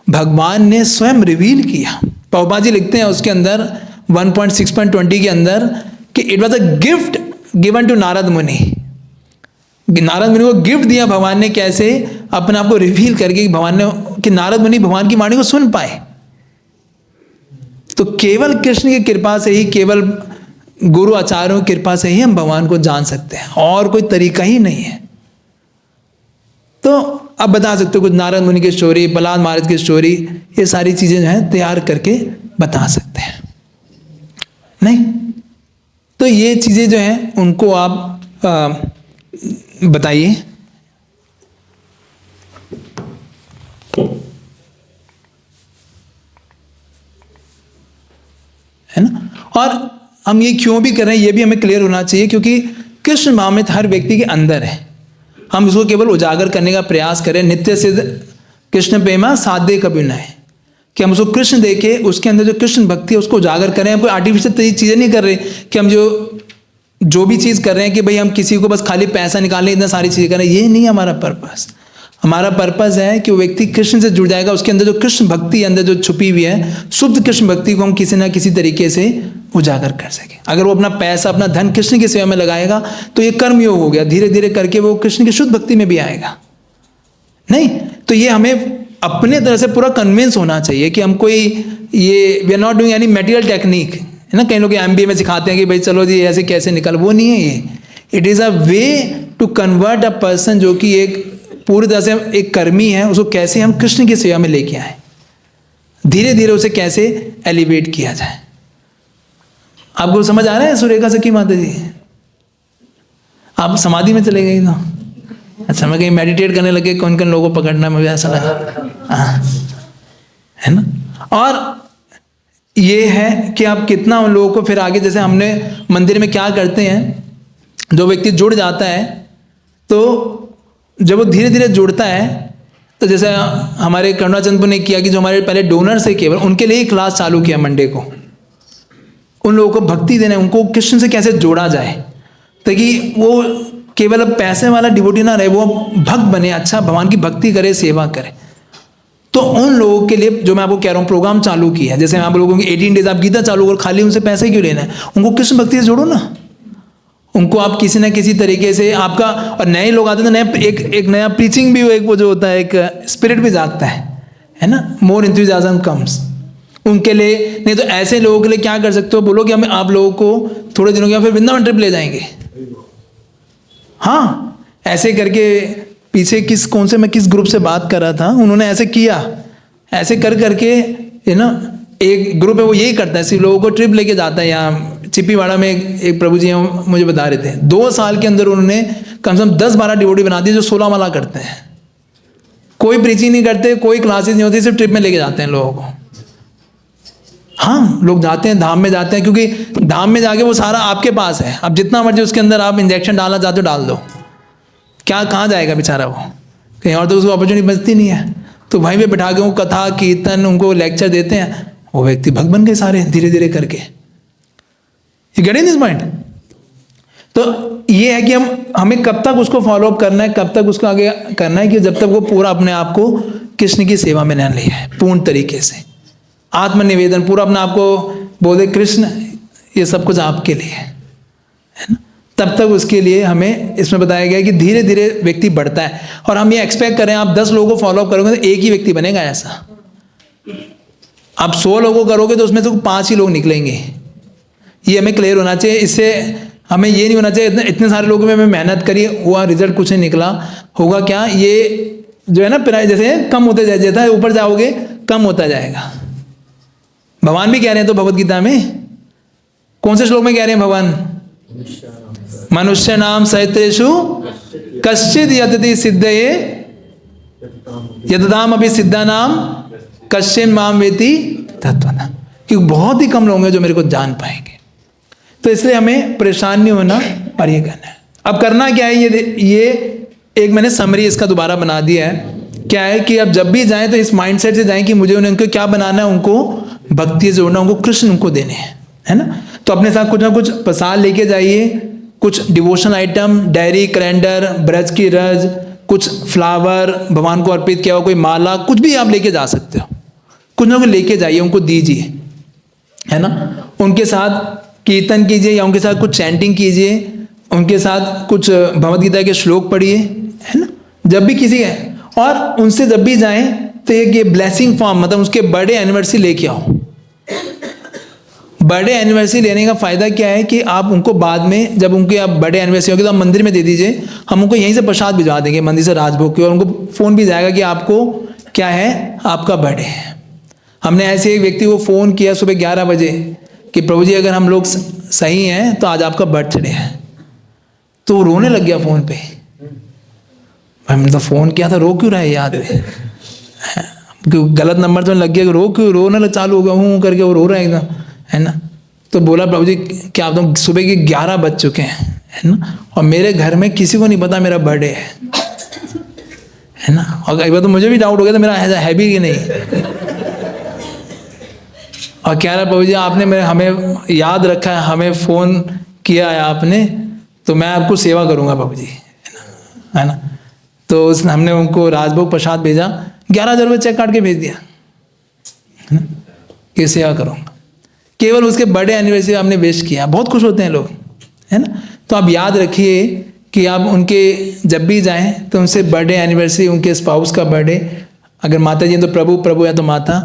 [SPEAKER 1] भगवान ने स्वयं रिवील किया। प्रभुपाद जी लिखते हैं उसके अंदर 1.6.20 के अंदर कि it was a gift given to Narad Muni. Narad मुनि को गिफ्ट दिया भगवान ने, कैसे, अपने आप को रिवील करके भगवान ने, कि नारद मुनि भगवान की वाणी को सुन पाए। तो केवल कृष्ण की कृपा से ही, केवल गुरु आचार्यों की कृपा से ही हम भगवान को जान सकते हैं, और कोई तरीका ही नहीं है। तो अब बता सकते हो कुछ नारद मुनि की स्टोरी, प्रहलाद महाराज की स्टोरी, ये सारी चीजें जो है तैयार करके बता सकते हैं। नहीं तो ये चीजें जो हैं उनको आप बताइए। है ना, और हम ये क्यों भी कर रहे हैं ये भी हमें क्लियर होना चाहिए, क्योंकि कृष्ण महामृत हर व्यक्ति के अंदर है। हम इसको केवल उजागर करने का प्रयास करें। नित्य सिद्ध कृष्ण प्रेमा साधे कभी न है, कि हम उसको कृष्ण देखे, उसके अंदर जो कृष्ण भक्ति है उसको उजागर करें। हम कोई आर्टिफिशियल चीज़ें नहीं कर रहे कि हम जो भी चीज़ कर रहे हैं कि भाई हम किसी को बस खाली पैसा निकालने, इतना सारी चीज़ें कर रहे हैं, ये नहीं हमारा पर्पस। हमारा पर्पस है कि वो व्यक्ति कृष्ण से जुड़ जाएगा, उसके अंदर जो कृष्ण भक्ति अंदर जो छुपी हुई है, शुद्ध कृष्ण भक्ति को हम किसी ना किसी तरीके से उजागर कर सके। अगर वो अपना पैसा अपना धन कृष्ण की सेवा में लगाएगा तो ये कर्म योग हो गया, धीरे धीरे करके वो कृष्ण की शुद्ध भक्ति में भी आएगा। नहीं तो ये हमें अपने तरह से पूरा कन्विंस होना चाहिए कि हम कोई ये we are not doing any material technique, है ना। कई लोग MBA में सिखाते हैं कि भाई चलो जी ऐसे कैसे निकल, वो नहीं है ये। It is a way to convert a person जो कि एक पूरी तरह से एक कर्मी है, उसको कैसे हम कृष्ण की सेवा में लेके आए, धीरे धीरे उसे कैसे एलिवेट किया जाए। आपको समझ आ रहा है सुरेखा सखी माता जी? आप समाधि में चले गए तो अच्छा, मैं कहीं मेडिटेट करने लगे, कौन कौन लोगों को पकड़ना, मुझे ऐसा लगा, हाँ, है ना। और ये है कि आप कितना उन लोगों को फिर आगे, जैसे हमने मंदिर में क्या करते हैं, जो व्यक्ति जुड़ जाता है तो जब वो धीरे धीरे जुड़ता है तो जैसे हमारे करुणाचंदपुर ने किया कि जो हमारे पहले डोनर से केवल उनके लिए ही क्लास चालू किया मंडे को, उन लोगों को भक्ति देना, उनको कृष्ण से कैसे जोड़ा जाए ताकि वो केवल अब पैसे वाला डिवोटी ना रहे, वो भक्त बने, अच्छा भगवान की भक्ति करे, सेवा करे। तो उन लोगों के लिए जो मैं आपको कह रहा हूँ प्रोग्राम चालू किया है, जैसे मैं आप लोगों की 18 डेज आप गीता चालू करो, खाली उनसे पैसे क्यों लेना है, उनको कृष्ण भक्ति से जोड़ो ना, उनको आप किसी ना किसी तरीके से आपका, और नए लोग आते हैं तो नया एक नया प्रीचिंग भी एक वो जो होता है, एक स्पिरिट भी जागता है ना, मोर इंथुजियाज्म कम्स उनके लिए। नहीं तो ऐसे लोगों के लिए क्या कर सकते हो, बोलो कि हम आप लोगों को थोड़े दिनों के बाद फिर वृंदावन ट्रिप ले जाएंगे। हाँ, ऐसे करके पीछे कौन से मैं किस ग्रुप से बात कर रहा था, उन्होंने ऐसे किया, ऐसे कर करके है ना, एक ग्रुप है वो यही करता है, सिर्फ लोगों को ट्रिप लेके जाता है। यहाँ चिप्पीवाड़ा में एक प्रभु जी हैं, मुझे बता रहे थे 2 साल के अंदर उन्होंने कम से कम 10-12 डिवोटी बना दिए जो 16 माला करते हैं। कोई प्रीचिंग नहीं करते, कोई क्लासेस नहीं होती, सिर्फ ट्रिप में लेके जाते हैं लोगों को। हाँ, लोग जाते हैं, धाम में जाते हैं, क्योंकि धाम में जाके वो सारा आपके पास है, अब जितना मर्जी उसके अंदर आप इंजेक्शन डालना चाहते हो डाल दो, क्या कहाँ जाएगा बेचारा वो, कहीं और तो उसको अपॉर्चुनिटी बचती नहीं है। तो वहीं पे बिठा के वो कथा कीर्तन उनको लेक्चर देते हैं, वो व्यक्ति भक्त बन गए सारे धीरे धीरे करके। You get in this point? तो ये है कि हमें कब तक उसको फॉलो अप करना है, कब तक उसको आगे करना है, कि जब तक वो पूरा अपने आप को कृष्ण की सेवा में न लिया है, पूर्ण तरीके से आत्मनिवेदन, पूरा अपना आपको बोले कृष्ण ये सब कुछ आपके लिए है ना, तब तक उसके लिए हमें इसमें बताया गया है कि धीरे धीरे व्यक्ति बढ़ता है। और हम ये एक्सपेक्ट करें आप 10 लोगों को फॉलो अप करोगे तो एक ही व्यक्ति बनेगा, ऐसा आप 100 लोगों को करोगे तो उसमें से 5 ही लोग निकलेंगे। ये हमें क्लियर होना चाहिए। इससे हमें ये नहीं होना चाहिए इतने सारे लोगों में हमें मेहनत करी हुआ रिजल्ट कुछ नहीं निकला, होगा क्या, ये जो है ना जैसे कम होते जाए, जैसा ऊपर जाओगे कम होता जाएगा। भगवान भी कह रहे हैं तो भगवत गीता में कौन से श्लोक में कह रहे हैं भगवान, मनुष्य नाम सहस्रेषु कश्चिद यतति सिद्धये यतताम अभी सिद्धा नाम कश्चिन माम वेति तत्वतः, क्योंकि बहुत ही कम लोग हैं जो मेरे को जान पाएंगे। तो इसलिए हमें परेशान नहीं होना और ये करना है। अब करना क्या है, ये एक मैंने समरी इसका दोबारा बना दिया है। क्या है कि अब जब भी जाएं तो इस माइंडसेट से जाएं कि मुझे उनको क्या बनाना है, उनको भक्ति से जोड़ना, उनको कृष्ण उनको देने हैं, है ना। तो अपने साथ कुछ ना कुछ प्रसाद लेके जाइए, कुछ devotional item, diary, calendar, Braj की रज, कुछ फ्लावर भगवान को अर्पित किया हो, कोई माला, कुछ भी आप लेके जा सकते हो, कुछ ना कुछ लेके जाइए, उनको दीजिए, है ना। उनके साथ कीर्तन कीजिए या उनके साथ कुछ चैंटिंग कीजिए, उनके साथ कुछ भगवद गीता के श्लोक पढ़िए, है ना, जब भी किसी है। और उनसे जब भी जाएं तो एक ये ब्लेसिंग फॉर्म, मतलब उसके बर्थडे एनिवर्सरी लेके आओ। बर्थडे एनिवर्सरी लेने का फ़ायदा क्या है कि आप उनको बाद में जब उनके आप बर्थडे एनिवर्सरी होगी तो आप मंदिर में दे दीजिए, हम उनको यहीं से प्रसाद भिजवा देंगे मंदिर से राजभोग के, और उनको फ़ोन भी जाएगा कि आपको क्या है, आपका बर्थडे है। हमने ऐसे एक व्यक्ति को फ़ोन किया सुबह 11 बजे कि प्रभु जी अगर हम लोग सही हैं तो आज आपका बर्थडे है। तो वो रोने लग गया फ़ोन पे, मैंने तो फ़ोन किया था, रो क्यों रहा है याद में, क्योंकि गलत नंबर तो लग गया, रो क्यों, रोने चालू हो गया हूँ करके वो रो रहा है एकदम, है ना। तो बोला प्रभु जी क्या आप तो सुबह के 11 बज चुके हैं, है ना, और मेरे घर में किसी को नहीं पता मेरा बर्थडे है ना। और एक बार तो मुझे भी डाउट हो गया था मेरा है भी कि नहीं। और कह रहा प्रभु जी आपने हमें याद रखा है, हमें फ़ोन किया है आपने, तो मैं आपको सेवा करूँगा प्रभु जी, है ना। तो हमने उनको राजभोग प्रसाद भेजा, 11,000 रुपये चेक काट के भेज दिया, है ना, ये सेवा करूँगा। केवल उसके बर्थडे एनिवर्सरी आपने विश किया, बहुत खुश होते हैं लोग, है ना। तो आप याद रखिए कि आप उनके जब भी जाएं तो उनसे बर्थडे एनिवर्सरी, उनके स्पाउस का बर्थडे, अगर माता जी हैं तो प्रभु, प्रभु है तो माता,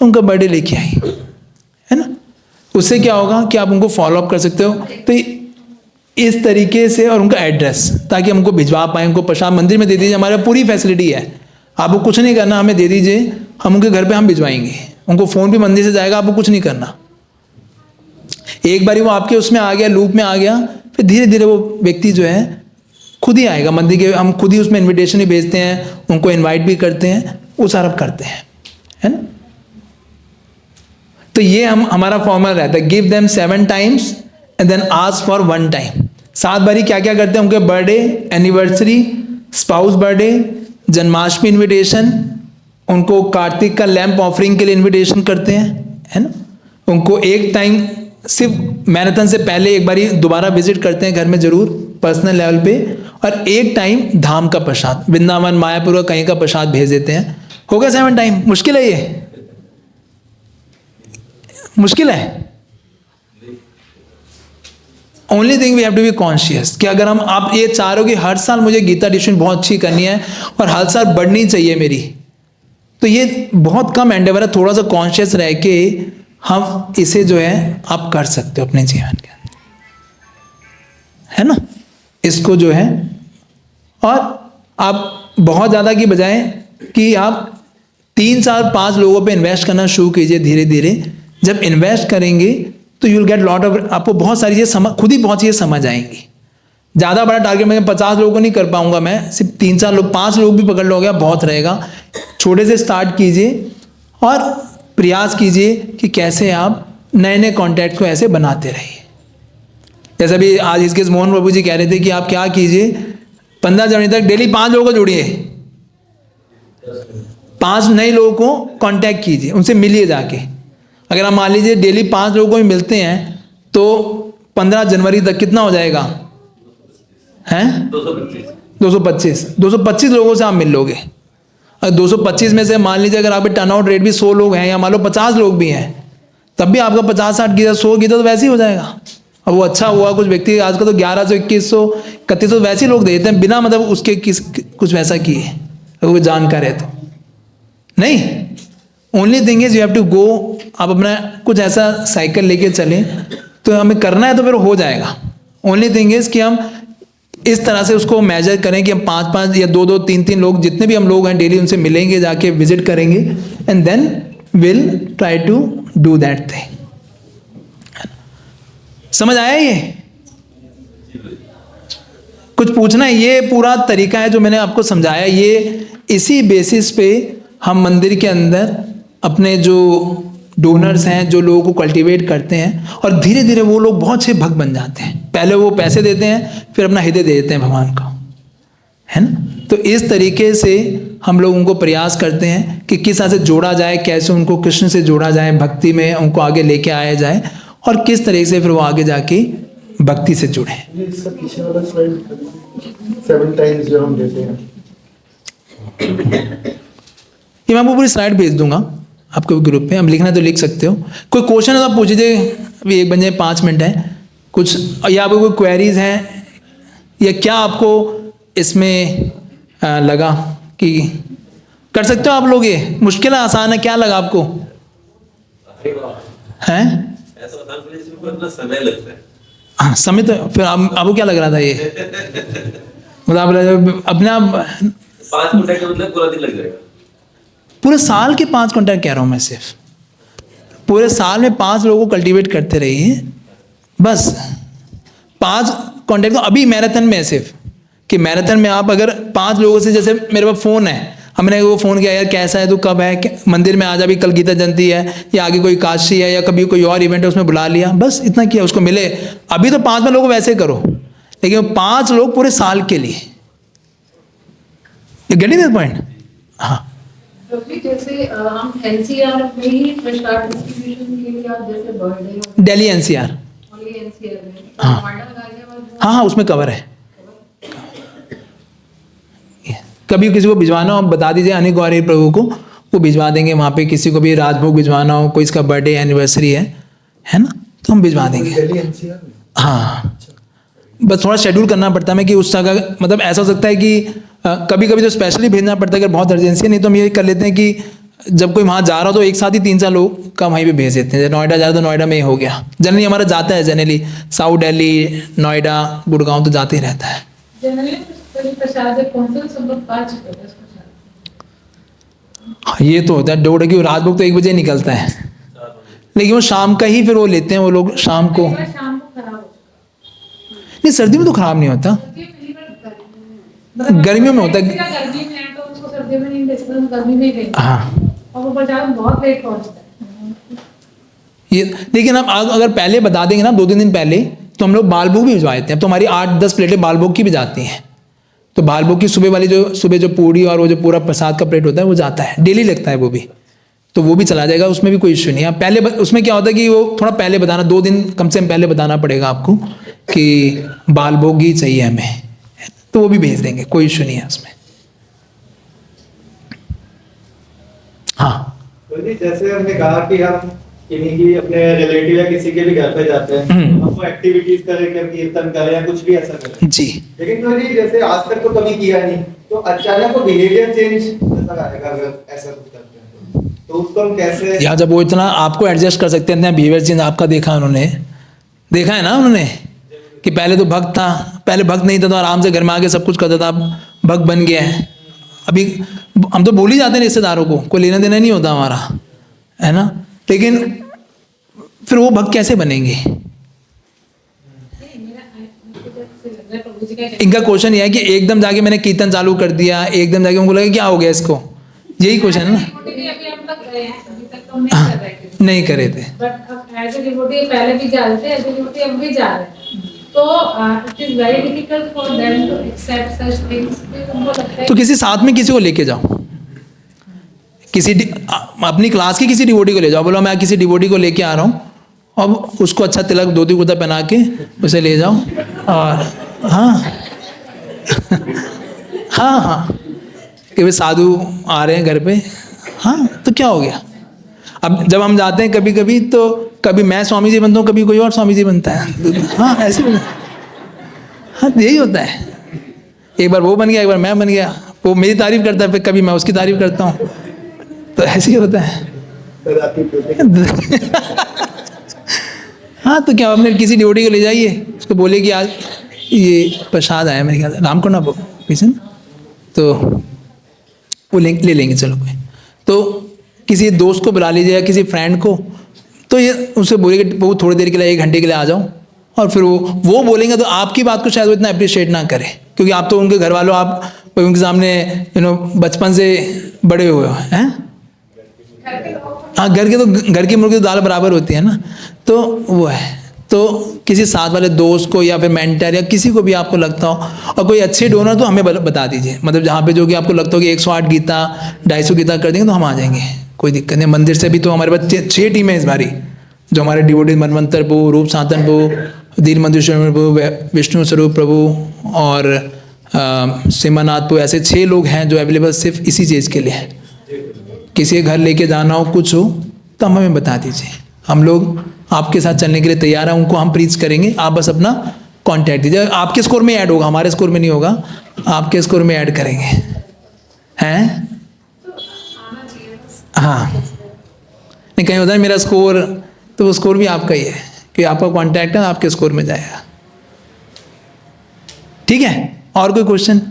[SPEAKER 1] उनका बर्थडे लेके आई, है ना। उससे क्या होगा कि आप उनको फॉलो अप कर सकते हो। तो इस तरीके से, और उनका एड्रेस, ताकि हमको भिजवा पाएँ, उनको प्रसाद मंदिर में दे दीजिए, हमारे पूरी फैसिलिटी है, आपको कुछ नहीं करना, हमें दे दीजिए, हम उनके घर पे हम भिजवाएंगे, उनको फ़ोन भी मंदिर से जाएगा, आपको कुछ नहीं करना। एक बारी वो आपके उसमें आ गया, लूप में आ गया, फिर धीरे धीरे वो व्यक्ति जो है खुद ही आएगा मंदिर के, हम खुद ही उसमें इनविटेशन ही भेजते हैं, उनको इनवाइट भी करते हैं, वो सारा करते हैं, है ना। तो ये हमारा फॉर्मूला रहता है, give them 7 times and then ask for 1 time. 7 बारी क्या क्या करते हैं, उनके birthday, anniversary, spouse birthday, Janmashtami invitation, उनको कार्तिक का लैंप ऑफरिंग के लिए इनविटेशन करते हैं, है ना। उनको एक टाइम सिर्फ मैराथन से पहले एक बारी दोबारा विजिट करते हैं घर में जरूर, पर्सनल लेवल पे, और एक टाइम धाम का प्रसाद, वृंदावन, मायापुर का कहीं का प्रसाद भेज देते हैं। हो गया 7 टाइम? मुश्किल है ये? मुश्किल है? Only thing we have to be conscious कि अगर आप ये चाह रहे हो कि हर साल मुझे गीता एडिशन बहुत अच्छी करनी है और हर साल बढ़नी चाहिए मेरी, तो ये बहुत कम एंडेवर है। थोड़ा सा कॉन्शियस रह के हम इसे जो है आप कर सकते हो अपने जीवन के अंदर, है ना, इसको जो है। और आप बहुत ज़्यादा की बजाय कि आप 3, 4, 5 लोगों पे इन्वेस्ट करना शुरू कीजिए धीरे धीरे। जब इन्वेस्ट करेंगे तो you will get lot of, आपको बहुत सारी चीज़ें खुद ही बहुत चीज़ें समझ आएंगी। ज़्यादा बड़ा टारगेट मैं 50 लोगों को नहीं कर पाऊंगा, मैं सिर्फ 3, 4 लोग, 5 लोग भी पकड़ लोगे बहुत रहेगा। छोटे से स्टार्ट कीजिए और प्रयास कीजिए कि कैसे आप नए नए कॉन्टैक्ट को ऐसे बनाते रहिए। जैसे अभी आज इसके मोहन प्रभु जी कह रहे थे कि आप क्या कीजिए, 15 जनवरी तक डेली 5 लोगों को जोड़िए, 5 नए लोगों को कांटेक्ट कीजिए, उनसे मिलिए जाके। अगर आप मान लीजिए डेली 5 लोगों को ही मिलते हैं तो 15 जनवरी तक कितना हो जाएगा, हैं 225 लोगों से आप मिल लोगे। अगर 225 में से मान लीजिए अगर आपके टर्नआउट रेट भी 100 लोग हैं या मान लो 50 लोग भी हैं, तब भी आपका 50-60 गीता 100 गीता तो वैसे ही हो जाएगा। और वो अच्छा हुआ, कुछ व्यक्ति आजकल तो 1100, 2100, 3100 वैसे ही लोग देते हैं बिना मतलब उसके कुछ वैसा किए, अगर वो जानकार है तो नहीं। Only thing is you have to go, आप अपना कुछ ऐसा साइकिल लेके चलें, तो हमें करना है तो फिर हो जाएगा। ओनली थिंग इज कि हम इस तरह से उसको मेजर करें कि हम 5-5 या 2-2, 3-3 लोग, जितने भी हम लोग हैं डेली उनसे मिलेंगे, जाके विजिट करेंगे, and then will try to do that thing. समझ आया ये? कुछ पूछना है? ये पूरा तरीका है जो मैंने आपको समझाया, ये इसी बेसिस पे हम मंदिर के अंदर अपने जो डोनर्स हैं, जो लोगों को कल्टीवेट करते हैं, और धीरे धीरे वो लोग बहुत से भक्त बन जाते हैं। पहले वो पैसे देते हैं, फिर अपना हृदय दे देते हैं भगवान को, है ना। तो इस तरीके से हम लोग उनको प्रयास करते हैं कि किस तरह से जोड़ा जाए, कैसे उनको कृष्ण से जोड़ा जाए, भक्ति में उनको आगे लेके आया जाए, और किस तरीके से फिर वो आगे जाके भक्ति से जुड़े।
[SPEAKER 7] इसका पीछे वाला स्लाइड 7 टाइम्स जो हम देते हैं,
[SPEAKER 1] ये मैं आपको पूरी स्लाइड भेज दूंगा आपके ग्रुप पे, हम लिखना तो लिख सकते हो। कोई क्वेश्चन है तो आप पूछ लीजिए, अभी 1 बज जाए 5 मिनट है कुछ, या आपको कोई क्वेरीज हैं, या क्या आपको इसमें लगा कि कर सकते हो आप लोग? ये मुश्किल है, आसान है, क्या लगा आपको? हैं
[SPEAKER 3] समय लगता है।
[SPEAKER 1] हाँ, समय तो फिर आपको क्या लग रहा था ये? मतलब आप अपने आप
[SPEAKER 3] 5 मिनट का मतलब पूरा दिन लग जाएगा।
[SPEAKER 1] पूरे साल के 5 कॉन्टैक्ट कह रहा हूँ मैं, सिर्फ पूरे साल में 5 लोगों को कल्टीवेट करते रहिए, बस 5 कॉन्टैक्ट। तो अभी मैराथन में है सिर्फ कि मैराथन में आप अगर 5 लोगों से, जैसे मेरे पास फ़ोन है, हमने वो फ़ोन किया, यार कैसा है, तो कब है मंदिर में, आज अभी कल गीता जयंती है, या आगे कोई काशी है, या कभी कोई और इवेंट है उसमें बुला लिया, बस इतना किया, उसको मिले। अभी तो 5 लोगों को वैसे करो, लेकिन 5 लोग पूरे साल के लिए। You getting this point? हाँ,
[SPEAKER 2] जैसे हम एनसीआर में ही प्रसाद डिस्ट्रीब्यूशन के लिए, आप जैसे birthday
[SPEAKER 1] Delhi NCR,
[SPEAKER 2] only NCR में,
[SPEAKER 1] हाँ।
[SPEAKER 2] मॉडल गाजियाबाद,
[SPEAKER 1] हाँ हाँ, उसमें कवर है। कभी किसी को भिजवाना हो बता दीजिए अनिल गौरी प्रभु को, वो भिजवा देंगे वहाँ पे। किसी को भी राजभोग भिजवाना हो, कोई इसका बर्थडे एनिवर्सरी है ना, तो हम भिजवा देंगे।
[SPEAKER 7] दिल्ली एनसीआर में?
[SPEAKER 1] हाँ, बस थोड़ा शेड्यूल करना पड़ता है कि उस जगह, मतलब ऐसा हो सकता है कि कभी कभी तो स्पेशली भेजना पड़ता है अगर बहुत अर्जेंसी है, नहीं तो हम ये कर लेते हैं कि जब कोई वहाँ जा रहा हो तो एक साथ ही 3-4 लोग का वहीं पे भेज देते हैं। नोएडा जा रहा तो नोएडा में ही हो गया। जनरली हमारा जाता है, जनरली साउथ दिल्ली, नोएडा, गुड़गांव तो जाते ही रहता है।
[SPEAKER 2] जनरली प्रसाद पहुंचते तो सब लोग 5 बजे
[SPEAKER 1] हाँ, ये तो होता है डोड़ की राजभोग तो 1 बजे निकलता है, लेकिन वो शाम का ही फिर वो लेते हैं वो लोग शाम को।
[SPEAKER 2] शाम को खराब हो
[SPEAKER 1] नहीं, सर्दी में तो खराब नहीं होता, गर्मियों में होता है।
[SPEAKER 2] गर्मी में है तो उसको सर्दी में नहीं दे सकते, गर्मी में ही देंगे।
[SPEAKER 1] हाँ,
[SPEAKER 2] और वो बाजार में बहुत लेट पहुंचता है।
[SPEAKER 1] ये लेकिन अब अगर पहले बता देंगे ना 2-3 दिन पहले, तो हम लोग बालभोग भी भिजवा देते हैं। तो हमारी 8-10 प्लेटें बालभोग की भी जाती हैं। तो बालभोग की सुबह वाली सुबह जो पूड़ी और वो जो पूरा प्रसाद का प्लेट होता है वो जाता है, डेली लगता है वो भी, तो वो भी चला जाएगा, उसमें भी कोई इश्यू नहीं है। पहले उसमें क्या होता है कि वो थोड़ा पहले बताना, 2 दिन कम से कम पहले बताना पड़ेगा आपको कि बालभोग ही चाहिए हमें, तो वो भी भेज देंगे, कोई इश्यू नहीं है उसमें। हाँ,
[SPEAKER 6] तो जी जैसे हमने कहा कि हम किन्हीं की अपने रिलेटिव या किसी के भी घर पे जाते हैं, हम वो एक्टिविटीज करें, क्या कीर्तन करें या कुछ भी ऐसा करें
[SPEAKER 1] जी।
[SPEAKER 6] लेकिन तो जी जैसे आज तक तो कभी किया नहीं, तो अचानक वो बिहेवियर चेंज नजर आएगा अगर ऐसा कुछ करते हैं तो उसको हम कैसे?
[SPEAKER 1] या जब वो इतना आपको एडजस्ट कर सकते हैं, बिहेवियर चेंज आपका देखा उन्होंने, देखा है ना उन्होंने कि पहले तो भक्त था, पहले भक्त नहीं था तो आराम से घर में आके सब कुछ करता था, अब भक्त बन गया है। अभी हम तो भूल ही जाते हैं रिश्तेदारों को, कोई लेना देना नहीं होता हमारा, है ना, लेकिन फिर वो भक्त कैसे बनेंगे? इनका क्वेश्चन ये है कि एकदम जाके मैंने कीर्तन चालू कर दिया, एकदम जाके उनको लगा क्या हो गया इसको, यही क्वेश्चन है ना।
[SPEAKER 2] अभी हम लोग गए हैं, अभी तक तो नहीं कर रहे थे,
[SPEAKER 1] नहीं करे थे,
[SPEAKER 2] बट अब एज ए डिवोटी पहले भी जा रहे थे, एज ए डिवोटी अब भी जा रहे हैं, तो it is very difficult for them to accept such things. उनको लगता है
[SPEAKER 1] तो किसी साथ में किसी को लेके जाओ, अपनी क्लास के किसी डिवोटी को ले जाओ, बोलो मैं किसी डिवोटी को लेके आ रहा हूँ, अब उसको अच्छा तिलक धोती कुर्ता पहना के उसे ले जाओ। और हाँ हाँ हाँ कि वे साधु आ रहे हैं घर पे, हाँ तो क्या हो गया। अब जब हम जाते हैं कभी कभी तो कभी मैं स्वामी जी बनता हूँ, कभी कोई और स्वामी जी बनता है, हाँ ऐसे हाँ यही होता है, एक बार वो बन गया, एक बार मैं बन गया, वो मेरी तारीफ करता है, फिर कभी मैं उसकी तारीफ करता हूँ, तो ऐसे ही होता है। हाँ तो क्या अपने किसी डिवोटी को ले जाइए, उसको बोले कि आज ये प्रसाद आया मेरे ख्याल से रामकुंडा किशन, तो वो ले लेंगे चलो कोई, तो किसी दोस्त को बुला लीजिए या किसी फ्रेंड को, तो ये उनसे बोलिए कि वो थोड़ी देर के लिए 1 घंटे के लिए आ जाओ, और फिर वो बोलेंगे तो आपकी बात को शायद वो इतना अप्रिशिएट ना करें, क्योंकि आप तो उनके घर वालों, आप उनके सामने बचपन से बड़े हुए हैं। हाँ घर की मुर्गी तो दाल बराबर होती है ना, तो वो है, तो किसी साथ वाले दोस्त को या फिर मेंटर या किसी को भी आपको लगता हो, और कोई अच्छे डोनर तो हमें बता दीजिए, मतलब जहाँ पे जो कि आपको लगता हो कि 108 गीता 250 गीता कर देंगे तो हम आ जाएंगे, कोई दिक्कत नहीं। मंदिर से भी तो हमारे पास 6 टीमें इस बारी, जो हमारे डिवोटी मनवंतर प्रभु, रूप सातन प्रभु, दीन मंजुश्वर प्रभु, विष्णु स्वरूप प्रभु और सिमनाथ प्रभु, ऐसे 6 लोग हैं जो अवेलेबल सिर्फ इसी चीज़ के लिए है। किसी के घर लेके जाना हो कुछ हो तो हमें बता दीजिए, हम लोग आपके साथ चलने के लिए तैयार हैं, उनको हम प्रीच करेंगे, आप बस अपना कांटेक्ट दीजिए, आपके स्कोर में ऐड होगा, हमारे स्कोर में नहीं होगा, आपके स्कोर में ऐड करेंगे, हैं? हाँ नहीं कहीं होता है मेरा स्कोर, तो वो स्कोर भी आपका ही है, कि आपका कांटेक्ट है आपके स्कोर में जाएगा। ठीक है, और कोई क्वेश्चन?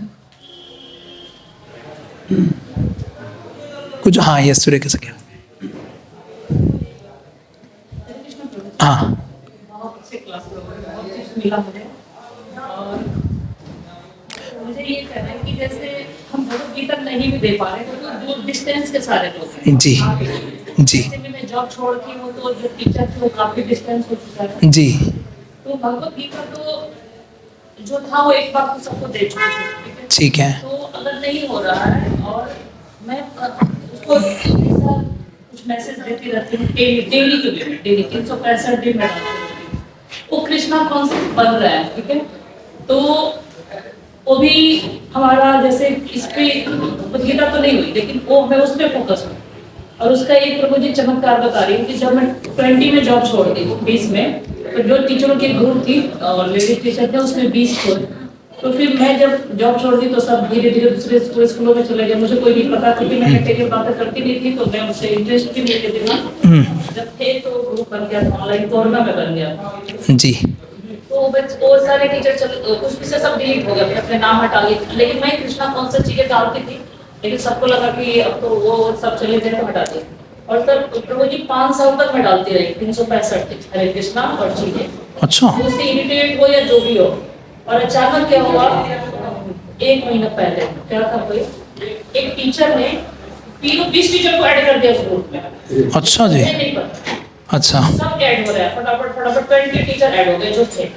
[SPEAKER 1] कुछ? हाँ यस सूर्य कैसे क्या? हाँ
[SPEAKER 8] बहुत अच्छे क्लास बहुत कुछ मिला मुझे, और मुझे ये कहना है कि जैसे हम भगवदगीता नहीं भी दे पा रहे तो दूर डिस्टेंस के सारे लोग हैं।
[SPEAKER 1] जी जी
[SPEAKER 8] जैसे कि मैं जॉब छोड़ के हूँ तो जो टीचर थे वो काफी डिस्टेंस हो चुका है,
[SPEAKER 1] जी
[SPEAKER 8] तो भगवदगीता तो जो था वो एक बार तो सबको दे चुके थे,
[SPEAKER 1] ठीक है।
[SPEAKER 8] तो अगर नहीं हो रहा है और मैं उसको कुछ मैसेज देती रहती हूँ डेली के लिए, डेली 365 दिन में डालती रहती हूँ, वो कृष्णा कॉन्सेप्ट बन रहा है, ठीक है, तो वो भी हमारा जैसे इस पे गीता तो नहीं हुई, लेकिन वो मैं उस पर फोकस हूँ। और उसका एक प्रभु जी चमत्कार बता रही हूँ कि जब मैं 20 में जॉब छोड़ दी 20 में, तो जो टीचरों की ग्रुप थी और लेडीज टीचर थे उसमें 20 थे। तो फिर मैं जब जॉब छोड़ दी तो सब धीरे धीरे दूसरे स्कूलों में चले गए। मुझे कोई नहीं पता, क्योंकि मैं करियर बातें करती नहीं थी, तो मैं उससे इंटरेस्ट भी नहीं लेती थी। जब थे तो ग्रुप बन गया, ऑनलाइन कोरोना में बन गया
[SPEAKER 1] जी।
[SPEAKER 8] तो वो सारे टीचर चले, कुछ भी से सब डिलीट हो गया, फिर अपने नाम हटा लिए। लेकिन मैं कृष्णा कौन सा चीजें डालती थी, लेकिन सबको लगा कि अब तो वो सब चले गए, हटा दिए। और तब प्रभु जी 5 साल तक मैं डालती रही 365 हरे कृष्णा और चीजें।
[SPEAKER 1] अच्छा।
[SPEAKER 8] उससे इरिटेट हो या जो भी हो। और अचानक क्या हुआ, 1 महीना पहले क्या था, कोई एक टीचर ने 20 टीचर को ऐड कर दिया उस ग्रुप में।
[SPEAKER 1] अच्छा जी।
[SPEAKER 8] मुझे नहीं पता,
[SPEAKER 1] अच्छा।
[SPEAKER 8] सब ऐड हो रहा है फटाफट 20 टीचर ऐड हो गए जो थे।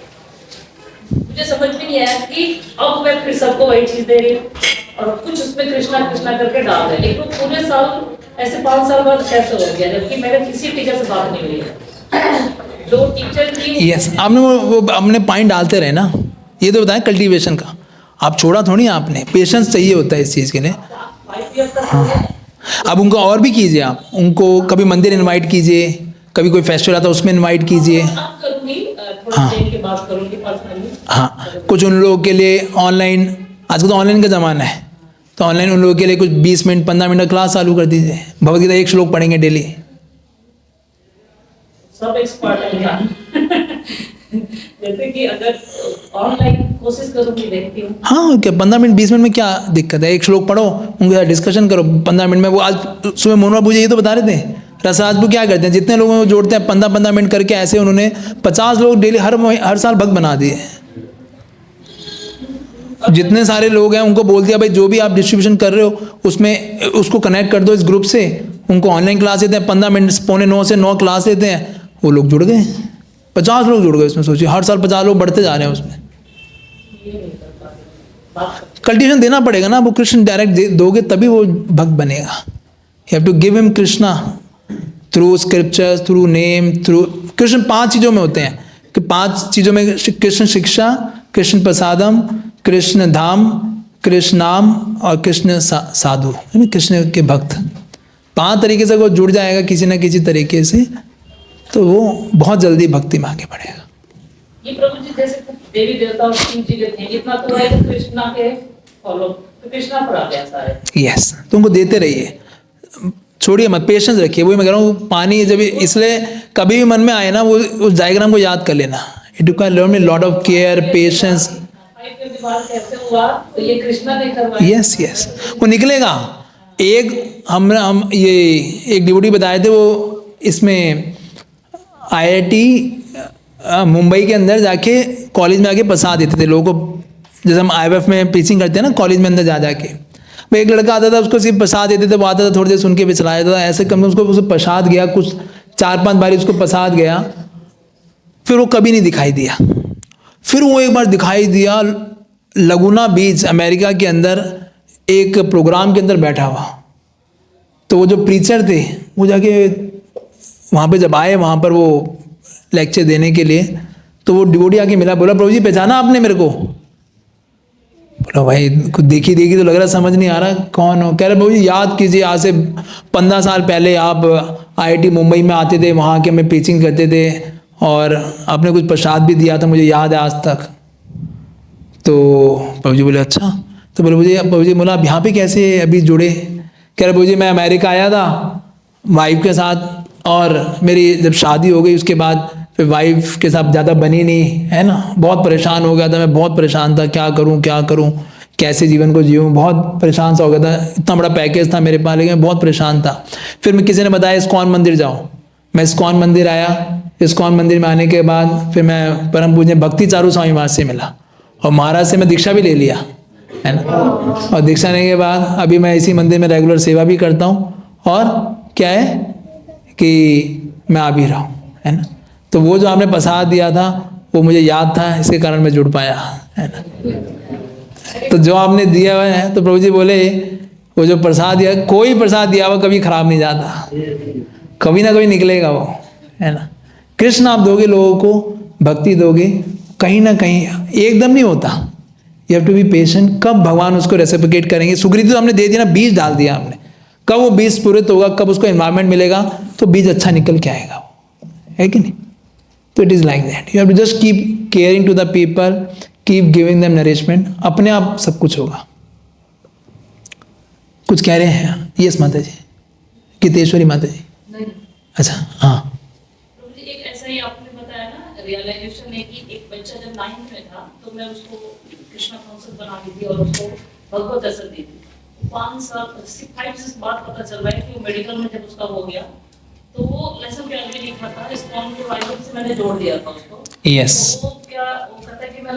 [SPEAKER 8] मुझे समझ में नहीं आया कि अब मैं फिर सबको वही चीज दे रही हूँ और कुछ उसमें कृष्णा कृष्णा करके डाल रहे, लेकिन वो पूरे साल ऐसे 5 साल बाद कैसे हो गया, जबकि मेरे किसी टीचर से बात नहीं हुई है। जो टीचर की
[SPEAKER 1] यस, आपने वो अपने पॉइंट डालते रहे ना, ये तो बताएं कल्टीवेशन का। आप छोड़ा थोड़ी आपने, पेशेंस चाहिए होता है इस चीज़ के लिए।
[SPEAKER 8] 5 ईयर तक हो गया।
[SPEAKER 1] अब उनको और भी कीजिए, आप उनको कभी मंदिर इनवाइट कीजिए, कभी कोई फेस्टिवल आता है उसमें इनवाइट कीजिए।
[SPEAKER 8] अब करूंगी, थोड़ा देर के बाद करूंगी पर्सनली।
[SPEAKER 1] हाँ, कुछ उन लोगों के लिए ऑनलाइन, आजकल तो ऑनलाइन का ज़माना है, तो ऑनलाइन उन लोगों के लिए कुछ 20 मिनट 15 मिनट का क्लास चालू कर दीजिए। भगवद गीता 1 श्लोक पढ़ेंगे डेली।
[SPEAKER 8] सब एक्सपर्ट है जैसे कि अगर ऑनलाइन कोशिश करूंगी, देखती हूँ।
[SPEAKER 1] हाँ, क्या 15 मिनट 20 मिनट में क्या दिक्कत है? 1 श्लोक पढ़ो, उनके साथ डिस्कशन करो 15 मिनट में। वो आज सुबह मोहन बाबू जी ये तो बता रहे थे, रसराज क्या करते हैं, जितने लोगों को जोड़ते हैं 15-15 मिनट करके, ऐसे उन्होंने 50 लोग डेली हर साल भक्त बना दिए। जितने सारे लोग हैं उनको बोल दिया भाई जो भी आप डिस्ट्रीब्यूशन कर रहे हो उसमें उसको कनेक्ट कर दो इस ग्रुप से। उनको ऑनलाइन क्लास देते हैं, 15 मिनट 8:45 से 9 क्लास लेते हैं, वो लोग जुड़ गए, 50 लोग जुड़ गए उसमें। सोचिए हर साल 50 लोग बढ़ते जा रहे हैं उसमें। कल्टीवेशन देना पड़ेगा ना, वो कृष्ण डायरेक्ट दोगे तभी वो भक्त बनेगा। You have to give him Krishna through scriptures, through name, through Krishna 5 चीज़ों में होते हैं कि 5 चीज़ों में कृष्ण शिक्षा, कृष्ण प्रसादम, कृष्ण धाम, कृष्ण नाम और कृष्ण साधु, यानी कृष्ण के भक्त। 5 तरीके से वो जुड़ जाएगा किसी न किसी तरीके से, तो वो बहुत जल्दी भक्ति में आगे बढ़ेगा।
[SPEAKER 8] ये प्रभु जी जैसे देवी देवता और शिव जी के थे, इतना तो है कि कृष्णा के फॉलो, तो कृष्णा पर आ गया सारे।
[SPEAKER 1] यस, तो उनको देते रहिए, छोड़िए मत, पेशेंस रखिए। वही मैं कह रहा हूँ, पानी जब इसलिए कभी भी मन में आए ना, वो उस डायग्राम को याद कर लेना। इट कैन लर्न में lot of care, patience.
[SPEAKER 8] 5 year के बाद कैसे हुआ, तो ये कृष्णा ने करवाया।
[SPEAKER 1] यस यस, वो निकलेगा। एक हम ये एक डिवोटी बताए थे, वो इसमें IIT मुंबई के अंदर जाके कॉलेज में आके प्रसाद देते थे लोगों को। जैसे हम IMF में टीचिंग करते हैं ना, कॉलेज में अंदर जा जाके, वो एक लड़का आता था, उसको सिर्फ प्रसाद देते थे, वो आता था थोड़ी देर सुन के भी चला जाता था। ऐसे कम उसको उसे प्रसाद गया, कुछ 4-5 बार उसको प्रसाद गया, फिर वो कभी नहीं दिखाई दिया। फिर वो एक बार दिखाई दिया लगुना बीच अमेरिका के अंदर एक प्रोग्राम के अंदर बैठा हुआ। तो वो जो प्रीचर थे वो जाके वहाँ पे जब आए, वहाँ पर वो लेक्चर देने के लिए, तो वो डिवोटी आके मिला, बोला प्रभु जी पहचाना आपने मेरे को? बोला भाई कुछ देखी तो लग रहा समझ नहीं आ रहा कौन हो। कह रहे प्रभु जी याद कीजिए, आज से 15 साल पहले आप IIT मुंबई में आते थे, वहाँ के हमें टीचिंग करते थे और आपने कुछ प्रसाद भी दिया था, मुझे याद है आज तक। तो प्रभु जी बोले अच्छा। तो प्रभु जी बोला आप यहाँ पे कैसे अभी जुड़े? कह रहे प्रभु जी मैं अमेरिका आया था वाइफ के साथ, और मेरी जब शादी हो गई उसके बाद फिर वाइफ के साथ ज़्यादा बनी नहीं, है ना, बहुत परेशान हो गया था मैं, बहुत परेशान था, क्या करूं कैसे जीवन को जीऊँ, बहुत परेशान सा हो गया था। इतना बड़ा पैकेज था मेरे पास, लेकिन मैं बहुत परेशान था। फिर मैं किसी ने बताया इस्कॉन मंदिर जाओ, मैं इस्कॉन मंदिर आया। इस्कॉन मंदिर में आने के बाद फिर मैं परम पूज्य भक्ति चारू स्वामी महाराज से मिला, और महाराज से मैं दीक्षा भी ले लिया, है ना। और दीक्षा लेने के बाद अभी मैं इसी मंदिर में रेगुलर सेवा भी करता हूँ, और क्या है कि मैं आ भी रहा हूँ, है ना। तो वो जो आपने प्रसाद दिया था वो मुझे याद था, इसके कारण मैं जुड़ पाया, है ना। तो जो आपने दिया हुआ है, तो प्रभु जी बोले वो जो प्रसाद दिया, कोई प्रसाद दिया हुआ कभी खराब नहीं जाता, कभी ना कभी निकलेगा वो, है ना। कृष्ण आप दोगे लोगों को, भक्ति दोगे, कहीं ना कहीं एकदम नहीं होता, you have to be patient. कब भगवान उसको रेसिप्रोकेट करेंगे? सुकृति तो हमने दे दिया ना, बीज डाल दिया हमने, कब वो बीज स्फुरित होगा, कब उसको एनवायरमेंट मिलेगा तो बीज अच्छा निकल के आएगा, है कि नहीं? तो it is like that, you have to just keep caring to the people, keep giving them nourishment, अपने आप सब कुछ होगा। कुछ कह रहे हैं? यस माता जी, गीतेश्वरी माता जी।
[SPEAKER 2] नहीं,
[SPEAKER 1] अच्छा, हाँ
[SPEAKER 8] प्रभु जी, एक ऐसा ही आपने बताया ना, रियलाइजेशन है कि एक बच्चा जब 9th में था तो मैं उसको कृष्णा कॉन्सेप्ट बना दी थी और उसको भगवत दर्शन दी थी। 5 साल 5 बाद पता चल रहा है कि वो मेडिकल में जब उसका हो गया तो वो लेसन प्यार भी नहीं खाता, स्पॉन को वाइफ से मैंने जोड़ दिया था उसको।
[SPEAKER 1] यस,
[SPEAKER 8] तो वो कहता है कि मैं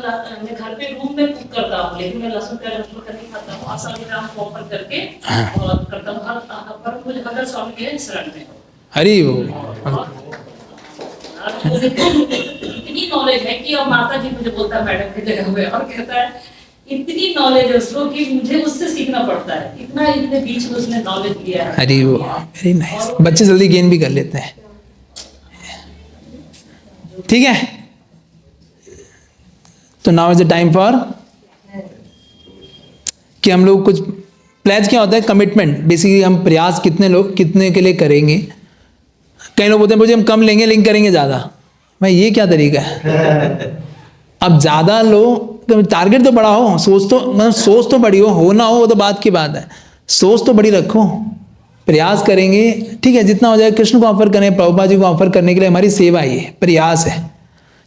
[SPEAKER 8] घर पे रूम में कुक करता हूँ लेकिन मैं लहसुन प्याज मसाला नहीं खाता हूँ, आसानी काम प्रॉपर करके और करता हूँ, पर मुझे अगर स्वामी के शरण में
[SPEAKER 1] हरी वो
[SPEAKER 8] इतनी नॉलेज है कि अब माता जी मुझे बोलता है मैडम की जगह पे, और कहता है इतनी नॉलेज है उसको कि मुझे उससे सीखना पड़ता है, इतना इतने बीच में उसने नॉलेज लिया है।
[SPEAKER 1] हरी वो, वेरी नाइस। बच्चे जल्दी गेन भी कर लेते हैं, ठीक है। तो now is the time for कि हम लोग कुछ प्लेज, क्या होता है कमिटमेंट, बेसिकली हम प्रयास कितने के लिए करेंगे। कई लोग बोलते हैं मुझे हम कम लेंगे लेकिन करेंगे ज़्यादा। मैं ये क्या तरीका है? अब ज़्यादा लो तो टारगेट तो बड़ा हो, सोच तो बड़ी हो ना हो वो तो बात की बात है, सोच तो बड़ी रखो। प्रयास करेंगे, ठीक है, जितना हो जाए कृष्ण को ऑफर करें, प्रभुपाद जी को ऑफर करने के लिए हमारी सेवा ही है, प्रयास है।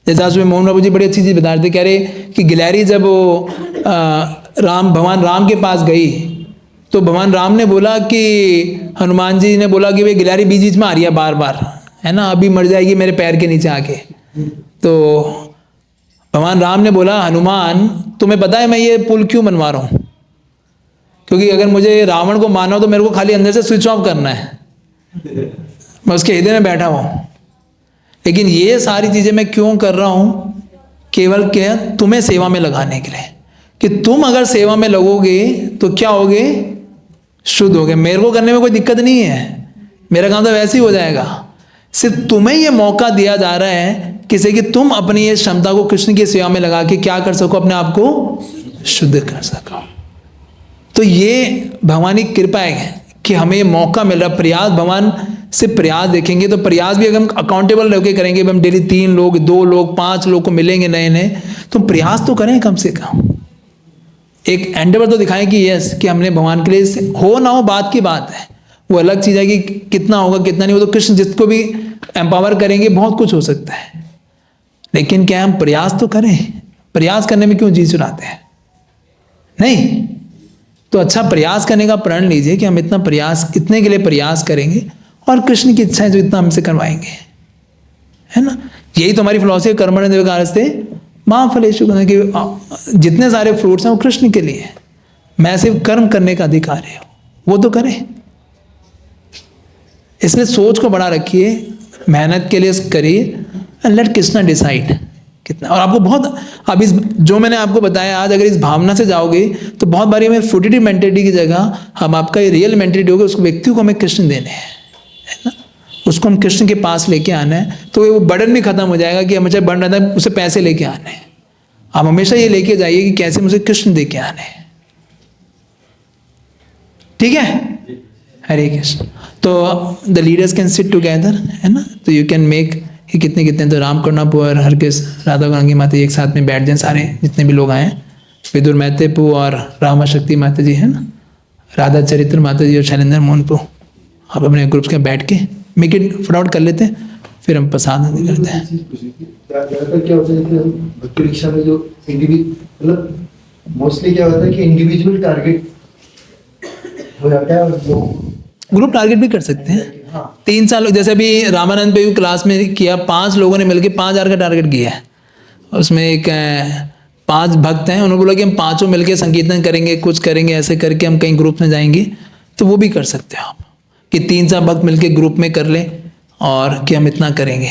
[SPEAKER 1] जैसे आज सुबह मोहन बाबू जी बड़ी अच्छी चीज़ बता रहे थे, कह रहे कि गिलहरी जब वो भगवान राम के पास गई तो भगवान राम ने बोला कि हनुमान जी ने बोला कि वे गिलहरी बीच बीच में आ रही है बार बार, है ना, अभी मर जाएगी मेरे पैर के नीचे आके। तो भगवान राम ने बोला हनुमान तुम्हें पता है मैं ये पुल क्यों बनवा रहा हूँ? क्योंकि अगर मुझे रावण को मारना हो तो मेरे को खाली अंदर से स्विच ऑफ करना है, मैं उसके हृदय में बैठा हूँ। लेकिन ये सारी चीज़ें मैं क्यों कर रहा हूँ? केवल क्या, तुम्हें सेवा में लगाने के लिए, कि तुम अगर सेवा में लगोगे तो क्या होगे? शुद्ध होगे। मेरे को करने में कोई दिक्कत नहीं है, मेरा काम तो वैसे ही हो जाएगा। सिर्फ तुम्हें ये मौका दिया जा रहा है किसी कि तुम अपनी ये क्षमता को कृष्ण की सेवा में लगा के क्या कर सको? अपने आप को शुद्ध कर सको। तो ये भगवान की कृपा है कि हमें ये मौका मिल रहा। प्रयास, भगवान से प्रयास देखेंगे तो प्रयास भी अगर हम अकाउंटेबल रह के करेंगे, हम डेली 3 लोग 2 लोग 5 लोग को मिलेंगे नए नए, तो प्रयास तो करें कम से कम, एक एंडेवर तो दिखाएं कि यस कि हमने भगवान के लिए, हो ना हो बात की बात है, वो अलग चीज़ है कि कितना होगा कितना नहीं, वो तो कृष्ण जिसको भी एम्पावर करेंगे बहुत कुछ हो सकता है। लेकिन क्या हम प्रयास तो करें? प्रयास करने में क्यों जी चुराते हैं? नहीं, तो अच्छा प्रयास करने का प्रण लीजिए कि हम इतना प्रयास, इतने के लिए प्रयास करेंगे और कृष्ण की इच्छा है जो इतना हमसे करवाएंगे, है ना। यही तो हमारी फिलॉसफी कर्मण्य देवकारस्ते मां फलेषु कि जितने सारे फ्रूट्स हैं वो कृष्ण के लिए, मैं सिर्फ कर्म करने का अधिकार है, वो तो करें। इसलिए सोच को बड़ा रखिए, मेहनत के लिए करिए, एंड लेट कृष्णा डिसाइड कितना। और आपको बहुत, अब इस जो मैंने आपको बताया आज, अगर इस भावना से जाओगे तो बहुत बारी हमें फुटिटी मेंटेलिटी की जगह हम आपका ये रियल मेंटेलिटी होगी, उस व्यक्ति को हमें कृष्ण देने हैं, है ना, उसको हम कृष्ण के पास लेके आना है। तो वो बर्डन भी खत्म हो जाएगा कि हमेशा बन रहा था उसे पैसे लेके आने हैं। आप हमेशा ये लेके जाइए कि कैसे मुझे कृष्ण दे के आने हैं, ठीक है। हरे कृष्ण। तो the leaders can sit together, है ना, तो यू कैन मेक, ये कितने तो राम करुणापु और हर कृष्ण राधा गौरांगी माता जी एक साथ में बैठ जाए, सारे जितने भी लोग आए, विदुर मैतेपु और रामा शक्ति माता जी, है ना, राधा चरित्र माता जी और शैलेंद्र मोहनपु, आप अपने ग्रुप्स के बैठ के मेक इट फटाफट कर लेते हैं, फिर हम प्रसाद करते हैं।
[SPEAKER 7] ज़्यादातर क्या होता है कि हम भक्ति परीक्षा में जो मतलब मोस्टली क्या होता है कि इंडिविजुअल टारगेट हो जाता है, और लोग
[SPEAKER 1] ग्रुप टारगेट भी कर सकते हैं।
[SPEAKER 7] हाँ
[SPEAKER 1] 3 साल, जैसे अभी रामानंद पे भी क्लास में किया, 5 लोगों ने मिलकर 5,000 का टारगेट किया है। उसमें एक 5 भक्त हैं, उन्होंने बोला कि हम 5 मिलकर संकीर्तन करेंगे, कुछ करेंगे, ऐसे करके हम कहीं ग्रुप में जाएंगे। तो वो भी कर सकते हो आप कि 3-4 भक्त मिलकर ग्रुप में कर लें और कि हम इतना करेंगे।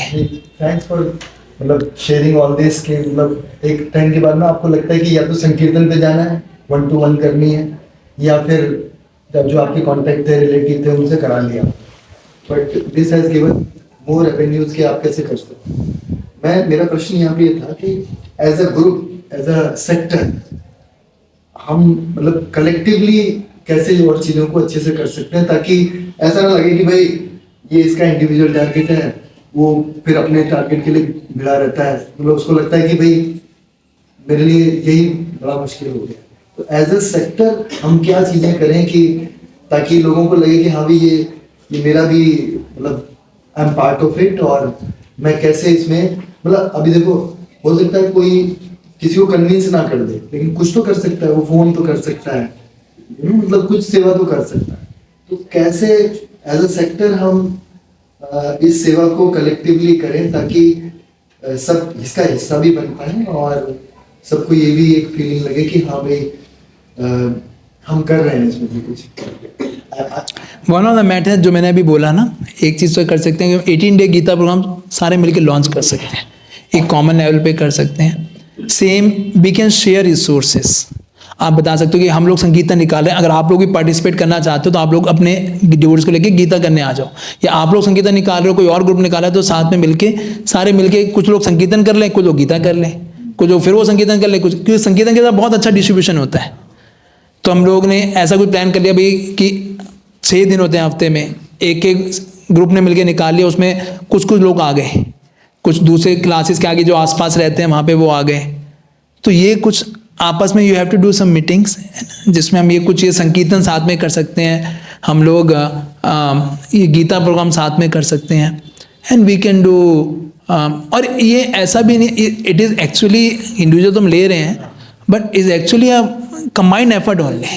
[SPEAKER 7] थैंक्स फॉर मतलब शेयरिंग ऑल दिस के मतलब एक टाइम के बाद ना आपको लगता है कि या तो संकीर्तन पे जाना है, 1-to-1 करनी है, या फिर जो आपके कॉन्टैक्ट थे, रिलेटिव थे, उनसे करा लिया। But this has given more avenues कि आप कैसे कर सकते हैं। मेरा प्रश्न यहाँ पे ये था कि as a group, as a sector, हम मतलब कलेक्टिवली कैसे और चीज़ों को अच्छे से कर सकते हैं, ताकि ऐसा ना लगे कि भाई ये इसका इंडिविजुअल टारगेट है, वो फिर अपने टारगेट के लिए भिड़ा रहता है, मतलब उसको लगता है कि भाई मेरे लिए यही बड़ा मुश्किल हो गया। तो एज अ सेक्टर हम क्या चीज़ें करें कि ताकि लोगों को लगे कि हाँ भी ये मेरा भी मतलब I am part of it, और मैं कैसे इसमें मतलब अभी देखो हो सकता है कोई किसी को कन्विंस ना कर दे, लेकिन कुछ तो कर सकता है, वो फोन तो कर सकता है, मतलब कुछ सेवा तो कर सकता है। तो कैसे एज अ सेक्टर हम इस सेवा को कलेक्टिवली करें ताकि सब इसका हिस्सा भी बन पाए और सबको ये भी एक फीलिंग लगे कि हाँ भाई हम कर रहे हैं इसमें भी कुछ।
[SPEAKER 1] वन ऑफ द मैटर जो मैंने अभी बोला ना, एक चीज़ तो कर सकते हैं कि 18 डे गीता प्रोग्राम सारे मिलकर लॉन्च कर सकते हैं, एक कॉमन लेवल पे कर सकते हैं। Same we can share resources. आप बता सकते हो कि हम लोग संगीता निकालें, अगर आप लोग भी पार्टिसिपेट करना चाहते हो तो आप लोग अपने डिवोर्स को लेके गीता करने आ जाओ, या आप लोग संगीता निकाल रहे हो कोई और ग्रुप निकाला है तो साथ में मिलके सारे मिलके कुछ लोग संकीर्तन कर लें, कुछ लोग गीता कर लें, कुछ लोग फिर वो संकीर्तन कर लें, कुछ, क्योंकि संकीर्तन के साथ बहुत अच्छा डिस्ट्रीब्यूशन होता है। तो हम लोग ने ऐसा कोई प्लान कर लिया भाई कि 6 दिन होते हैं हफ्ते में, एक एक ग्रुप ने मिलकर निकाल लिया, उसमें कुछ लोग आ गए, कुछ दूसरे क्लासेस के आगे जो आसपास रहते हैं वहाँ पे वो आ गए। तो ये कुछ आपस में you have to do some meetings जिसमें हम ये कुछ ये संकीर्तन साथ में कर सकते हैं, हम लोग ये गीता प्रोग्राम साथ में कर सकते हैं, एंड वी कैन डू। और ये ऐसा भी नहीं, इट इज़ एक्चुअली इंडिविजुअल तो हम ले रहे हैं, but is actually a combined effort only.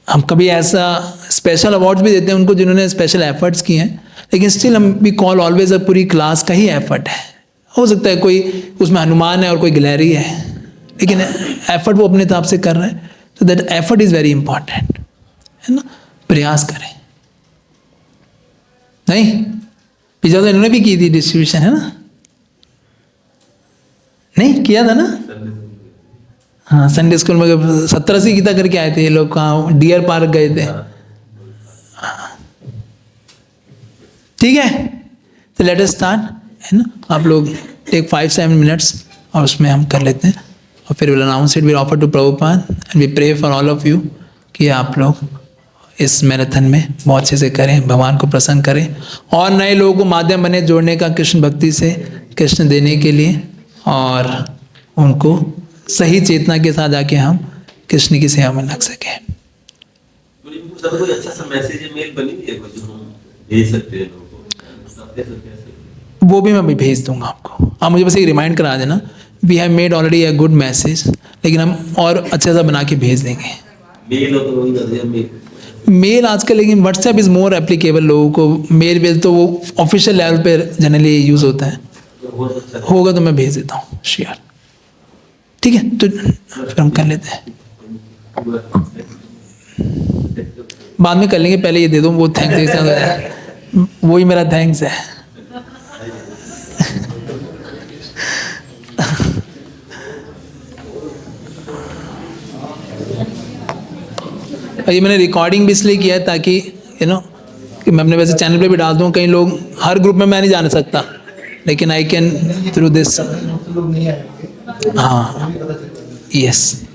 [SPEAKER 1] हम कभी ऐसा स्पेशल अवार्ड्स भी देते हैं उनको जिन्होंने स्पेशल एफर्ट्स किए हैं, लेकिन स्टिल हम वी कॉल ऑलवेज अ पूरी क्लास का ही एफर्ट है। हो सकता है कोई उसमें हनुमान है और कोई गिलहरी है, लेकिन एफर्ट वो अपने हिसाब से कर रहे हैं, तो that effort is very important, है ना। प्रयास करें। नहीं पिछले तो इन्होंने भी की थी डिस्ट्रीब्यूशन, है ना, नहीं किया था ना। हाँ संडे स्कूल में 17 गीता करके आए थे ये लोग, कहाँ डियर पार्क गए थे। ठीक है, तो लेट अस स्टार्ट, है ना। आप लोग टेक 5-7 मिनट्स और उसमें हम कर लेते हैं, और फिर will announce it, will offer to Prabhupad and we pray for all of you कि आप लोग इस मैराथन में बहुत अच्छे से करें, भगवान को प्रसन्न करें, और नए लोगों को माध्यम बने जोड़ने का कृष्ण भक्ति से, कृष्ण देने के लिए, और उनको सही चेतना के साथ आके हम कृष्ण की सेवा में लग सकें।
[SPEAKER 9] सर कोई अच्छा सा मैसेज या मेल बनी हुई है जो हम भेज सकते हैं लोगों को?
[SPEAKER 1] वो भी मैं भी भेज दूंगा आपको, आप मुझे बस एक रिमाइंड करा देना। We have made already a good message, लेकिन हम और अच्छा सा बना के भेज देंगे।
[SPEAKER 9] मेल हो तो वही कर दिया
[SPEAKER 1] मेल आजकल, लेकिन व्हाट्सएप इज़ मोर एप्लीकेबल लोगों को। मेल तो वो ऑफिशियल लेवल पे जनरली यूज़ होता है, होगा तो मैं भेज देता हूँ, श्योर। ठीक है, तो फिर हम कर लेते हैं, बाद में कर लेंगे, पहले ये दे दो वो थैंक्स, वही मेरा थैंक्स है। ये मैंने रिकॉर्डिंग भी इसलिए किया है ताकि यू नो कि मैं अपने वैसे चैनल पे भी डाल दूँ, कई लोग हर ग्रुप में मैं नहीं जान सकता, लेकिन आई कैन थ्रू दिस।
[SPEAKER 7] लोग नहीं आएंगे,
[SPEAKER 1] हाँ, यस।